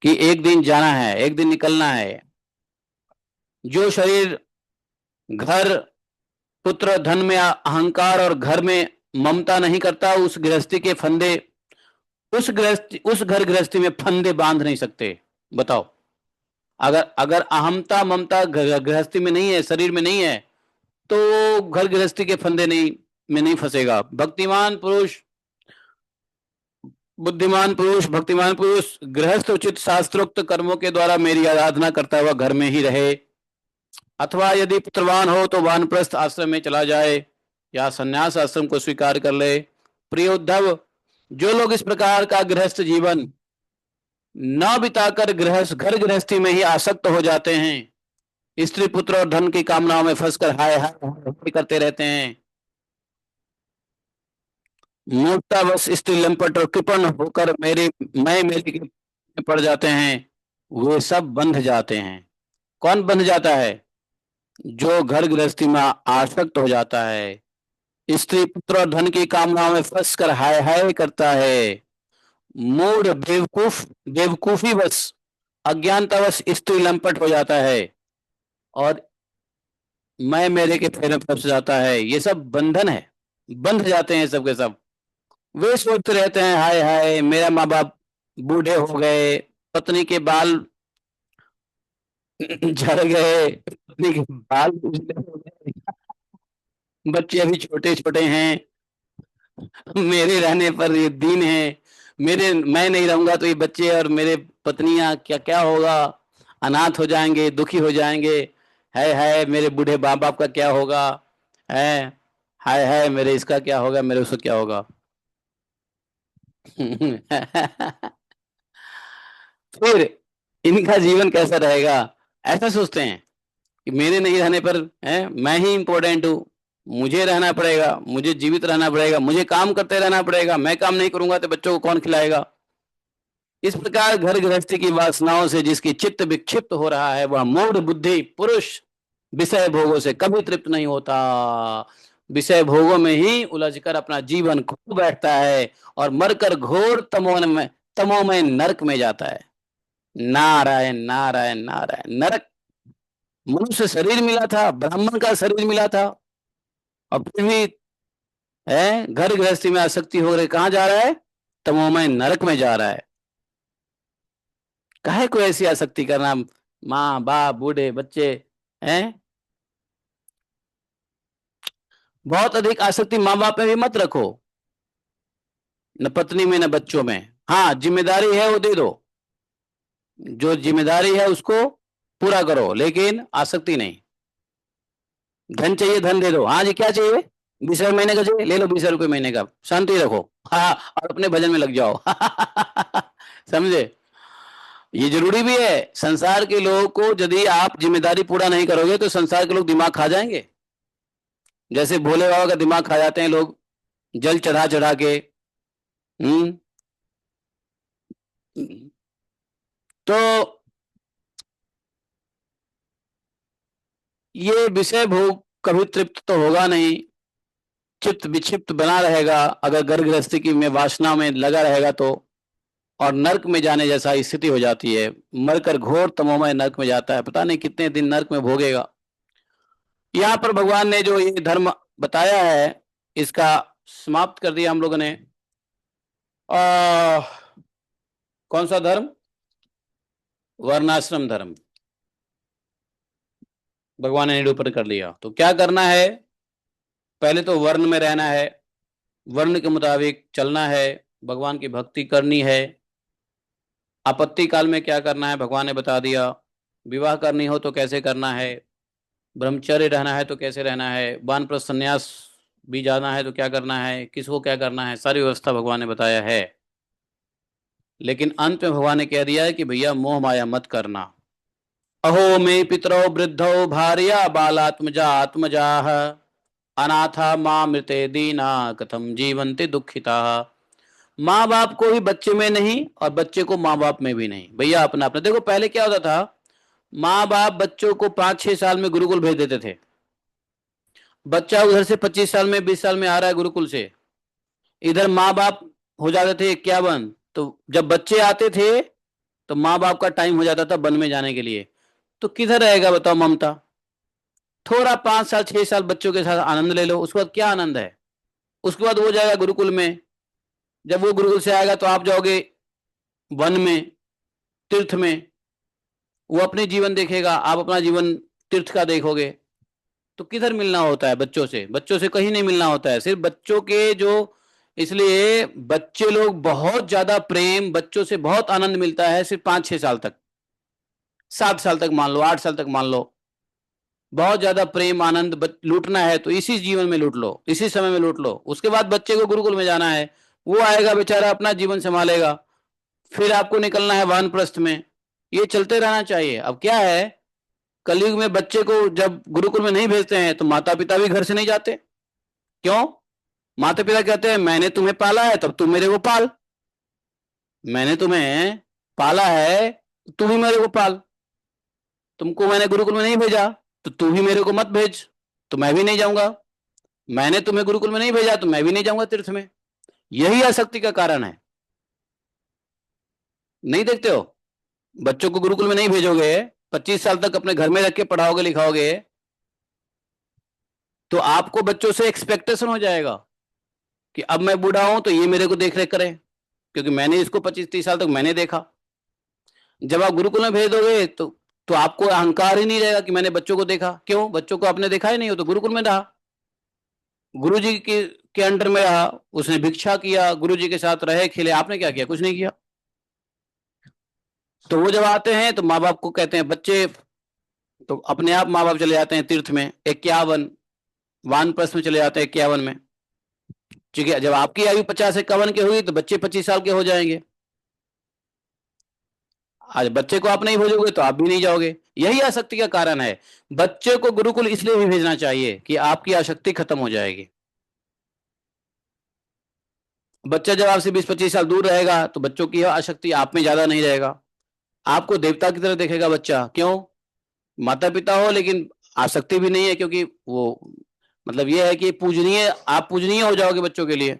कि एक दिन जाना है, एक दिन निकलना है। जो शरीर घर पुत्र धन में अहंकार और घर में ममता नहीं करता, उस गृहस्थी के फंदे उस घर गृहस्थी में फंदे बांध नहीं सकते। बताओ, अगर अगर अहमता ममता गृहस्थी में नहीं है, शरीर में नहीं है, तो घर गृहस्थी के फंदे नहीं में नहीं फंसेगा। भक्तिमान पुरुष गृहस्थ उचित शास्त्रोक्त कर्मों के द्वारा मेरी आराधना करता हुआ घर में ही रहे, अथवा यदि पुत्रवान हो तो वानप्रस्थ आश्रम में चला जाए या संन्यास आश्रम को स्वीकार कर ले। प्रिय उद्धव, जो लोग इस प्रकार का गृहस्थ जीवन न बिताकर घर गृहस्थी में ही आसक्त हो जाते हैं, स्त्री पुत्र और धन की कामनाओं में फंसकर हाय हाय हाय करते रहते हैं, मूर्तावश स्त्री लंपट और कृपण होकर मेरी के पड़ जाते हैं, वे सब बंध जाते हैं। कौन बंध जाता है? जो घर गृहस्थी में आसक्त हो जाता है, स्त्री पुत्र और धन की कामनाओं में फंस कर हाय हाय करता है, मूड बेवकूफी बस अज्ञानतावश स्त्री लंपट हो जाता है और मैं मेरे के फेरे में फंस जाता है। ये सब बंधन है, बंध जाते हैं सब के सब। वे सोचते रहते हैं हाय हाय मेरा माँ बाप बूढ़े हो गए, पत्नी के बाल झड़ गए, पत्नी के बाल उजले हो गए, बच्चे अभी छोटे छोटे हैं, मेरे रहने पर ये दिन है, मैं नहीं रहूंगा तो ये बच्चे और मेरे पत्नियां क्या क्या होगा, अनाथ हो जाएंगे, दुखी हो जाएंगे। है मेरे बूढ़े माँ बाप का क्या होगा, है है मेरे इसका क्या होगा, मेरे उसका क्या होगा। फिर इनका जीवन कैसा रहेगा? ऐसा सोचते हैं कि मेरे नहीं रहने पर है मैं ही इंपॉर्टेंट हूँ, मुझे रहना पड़ेगा, मुझे जीवित रहना पड़ेगा, मुझे काम करते रहना पड़ेगा, मैं काम नहीं करूंगा तो बच्चों को कौन खिलाएगा। इस प्रकार घर गृहस्थी की वासनाओं से जिसकी चित्त विक्षिप्त हो रहा है, वह मूढ़ बुद्धि पुरुष विषय भोगों से कभी तृप्त नहीं होता। विषय भोगों में ही उलझकर अपना जीवन खो बैठता है और मरकर घोर तमोमय नरक में जाता है। नारायण नारायण नारायण। नरक, मनुष्य शरीर मिला था, ब्राह्मण का शरीर मिला था, और फिर भी है घर गृहस्थी में आसक्ति हो रही, कहाँ जा रहा है? तमोमय नरक में जा रहा है। काहे को ऐसी आसक्ति करना? माँ बाप बूढ़े बच्चे हैं, बहुत अधिक आसक्ति माँ बाप में भी मत रखो, न पत्नी में न बच्चों में। हाँ, जिम्मेदारी है वो दे दो, जो जिम्मेदारी है उसको पूरा करो, लेकिन आसक्ति नहीं। धन चाहिए धन दे दो, हाँ जी क्या चाहिए, 20,000 महीने का चाहिए, ले लो 20,000 रुपये महीने का, शांति रखो। हाँ, और अपने भजन में लग जाओ। समझे? ये जरूरी भी है। संसार के लोगों को यदि आप जिम्मेदारी पूरा नहीं करोगे तो संसार के लोग दिमाग खा जाएंगे, जैसे भोले बाबा का दिमाग खा जाते हैं लोग जल चढ़ा चढ़ा के। हम्म। तो ये विषय भोग कभी तृप्त तो होगा नहीं, चित्त विक्षिप्त बना रहेगा अगर घर गृहस्थी की में वासना में लगा रहेगा तो, और नरक में जाने जैसा स्थिति हो जाती है, मरकर घोर तमोमय नरक में जाता है, पता नहीं कितने दिन नरक में भोगेगा। यहाँ पर भगवान ने जो ये धर्म बताया है इसका समाप्त कर दिया हम लोगों ने। आ, कौन सा धर्म? वर्णाश्रम धर्म भगवान ने निरूपण कर लिया। तो क्या करना है, पहले तो वर्ण में रहना है, वर्ण के मुताबिक चलना है, भगवान की भक्ति करनी है। आपत्ति काल में क्या करना है भगवान ने बता दिया। विवाह करनी हो तो कैसे करना है, ब्रह्मचर्य रहना है तो कैसे रहना है, वानप्रस्थ संन्यास भी जाना है तो क्या करना है, किसको क्या करना है, सारी व्यवस्था भगवान ने बताया है। लेकिन अंत में भगवान ने कह दिया है कि भैया मोह माया मत करना। अहो मे पितरो वृद्धो भार्या बालात्मजा आत्मजाः अनाथा माँ मृते दीना कथम जीवंते दुखिता। माँ बाप को भी बच्चे में नहीं और बच्चे को माँ बाप में भी नहीं, भैया अपना अपना देखो। पहले क्या होता था, माँ बाप बच्चों को 5-6 साल में गुरुकुल भेज देते थे। बच्चा उधर से 25 साल में 20 साल में आ रहा है गुरुकुल से, इधर माँ बाप हो जाते थे 51। तो जब बच्चे आते थे तो माँ बाप का टाइम हो जाता था वन में जाने के लिए। तो किधर रहेगा बताओ ममता। थोड़ा 5 साल 6 साल बच्चों के साथ आनंद ले लो, उसके बाद क्या आनंद है। उसके बाद वो जाएगा गुरुकुल में, जब वो गुरुकुल से आएगा तो आप जाओगे वन में, तीर्थ में। वो अपने जीवन देखेगा, आप अपना जीवन तीर्थ का देखोगे। तो किधर मिलना होता है बच्चों से, बच्चों से कहीं नहीं मिलना होता है, सिर्फ बच्चों के जो। इसलिए बच्चे लोग बहुत ज्यादा प्रेम, बच्चों से बहुत आनंद मिलता है सिर्फ 5-6 साल तक, 7 साल तक मान लो, 8 साल तक मान लो। बहुत ज्यादा प्रेम आनंद लूटना है तो इसी जीवन में लूट लो, इसी समय में लूट लो। उसके बाद बच्चे को गुरुकुल में जाना है, वो आएगा बेचारा अपना जीवन संभालेगा। फिर आपको निकलना है वानप्रस्थ में। ये चलते रहना चाहिए। अब क्या है, कलयुग में बच्चे को जब गुरुकुल में नहीं भेजते हैं तो माता पिता भी घर से नहीं जाते। क्यों? माता पिता कहते हैं मैंने तुम्हें पाला है तब तुम मेरे को पाल, मैंने तुम्हें पाला है तू भी मेरे को पाल। तुमको मैंने गुरुकुल में नहीं भेजा तो तू भी मेरे को मत भेज, तो मैं भी नहीं जाऊंगा। मैंने तुम्हें गुरुकुल में नहीं भेजा तो मैं भी नहीं जाऊंगा तीर्थ में। यही आसक्ति का कारण है। नहीं देखते हो, बच्चों को गुरुकुल में नहीं भेजोगे, 25 साल तक अपने घर में रख के पढ़ाओगे लिखाओगे, तो आपको बच्चों से एक्सपेक्टेशन हो जाएगा कि अब मैं बूढ़ा हूं तो ये मेरे को देख रेख करे, क्योंकि मैंने इसको 25-30 साल तक मैंने देखा। जब आप गुरुकुल में भेज दोगे तो आपको अहंकार ही नहीं रहेगा कि मैंने बच्चों को देखा। क्यों? बच्चों को आपने देखा ही नहीं, हो तो गुरुकुल में रहा, गुरु जी के अंडर में रहा, उसने भिक्षा किया, गुरु जी के साथ रहे खेले, आपने क्या किया? कुछ नहीं किया। तो वो जब आते हैं तो माँ बाप को कहते हैं बच्चे, तो अपने आप माँ बाप चले जाते हैं तीर्थ में 51, वानप्रस्थ में चले जाते हैं 51 में। ठीक है, जब आपकी आयु 50-51 की हुई तो बच्चे 25 साल के हो जाएंगे। आज बच्चे को आप नहीं भेजोगे तो आप भी नहीं जाओगे। यही आसक्ति का कारण है। बच्चे को गुरुकुल इसलिए भी भेजना चाहिए कि आपकी आसक्ति खत्म हो जाएगी। बच्चा जब आपसे 20-25 साल दूर रहेगा तो बच्चों की आसक्ति आप में ज्यादा नहीं रहेगा, आपको देवता की तरह देखेगा बच्चा। क्यों? माता पिता हो लेकिन आसक्ति भी नहीं है, क्योंकि वो मतलब ये है कि पूजनीय, आप पूजनीय हो जाओगे बच्चों के लिए।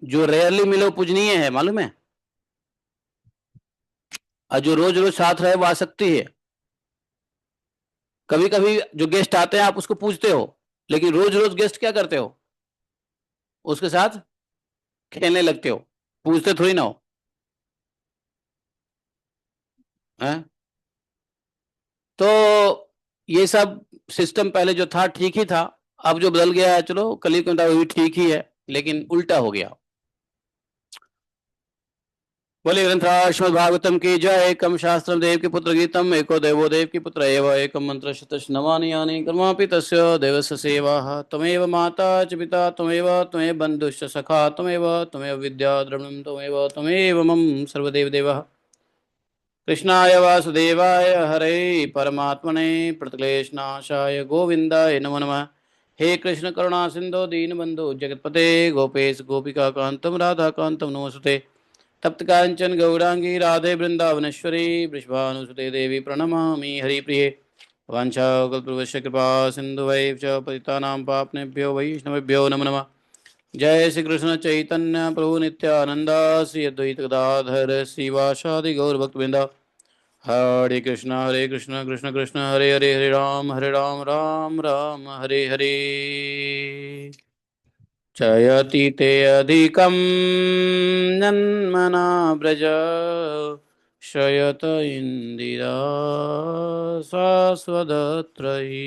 जो रेयरली मिले वो पूजनीय है, मालूम है। और जो रोज रोज साथ रहे वो आसक्ति है। कभी कभी जो गेस्ट आते हैं आप उसको पूछते हो, लेकिन रोज रोज गेस्ट क्या करते हो, उसके साथ खेलने लगते हो, पूछते थोड़ी ना हो। हैं? तो ये सब सिस्टम पहले जो था ठीक ही था, अब जो बदल गया है, चलो कली को भी ठीक ही है, लेकिन उल्टा हो गया। बोले ग्रंथ श्रीमद् भागवतम की जय। एकम शास्त्रम देव की पुत्र गीतम, एको देवो देव की पुत्र एव, एकम मंत्र शतश नमानि यानि कर्मापि तस्य देवस्य सेवाः। त्वमेव माता च पिता त्वमेव, त्वमेव बन्धुश्च सखा त्वमेव, त्वमेव विद्या द्रविणं त्वमेव, त्वमेव मम सर्वदेव देवः। कृष्णाय वासुदेवाय हरे परमात्मने प्रतिक्लेशनाशाय गोविन्दाय नमो नमः। हे कृष्ण करुणा सिंधु दीनबंधु जगतपते गोपेश गोपिका कांतम राधा कांतम नमोस्तुते। तप्त कांचन गौरांगी राधे वृंदावनेश्वरी वृषभानुसुते देवी प्रणमामि हरिप्रिये। वाञ्छाकल्पतरुश्च कृपा सिन्धु वैव च पतितानां पावनेभ्यो वैष्णवेभ्यो नमो नमः। जय श्री कृष्ण चैतन्य प्रभु नित्यानंद, श्री अद्वैत गदाधर श्रीवासादि गौरभक्तवृंद। हरे कृष्ण कृष्ण कृष्ण हरे हरे, हरे राम राम राम हरे हरे। चयति ते अधिकं जन्मना व्रज शयत इंदिरा शाश्वतत्रयी।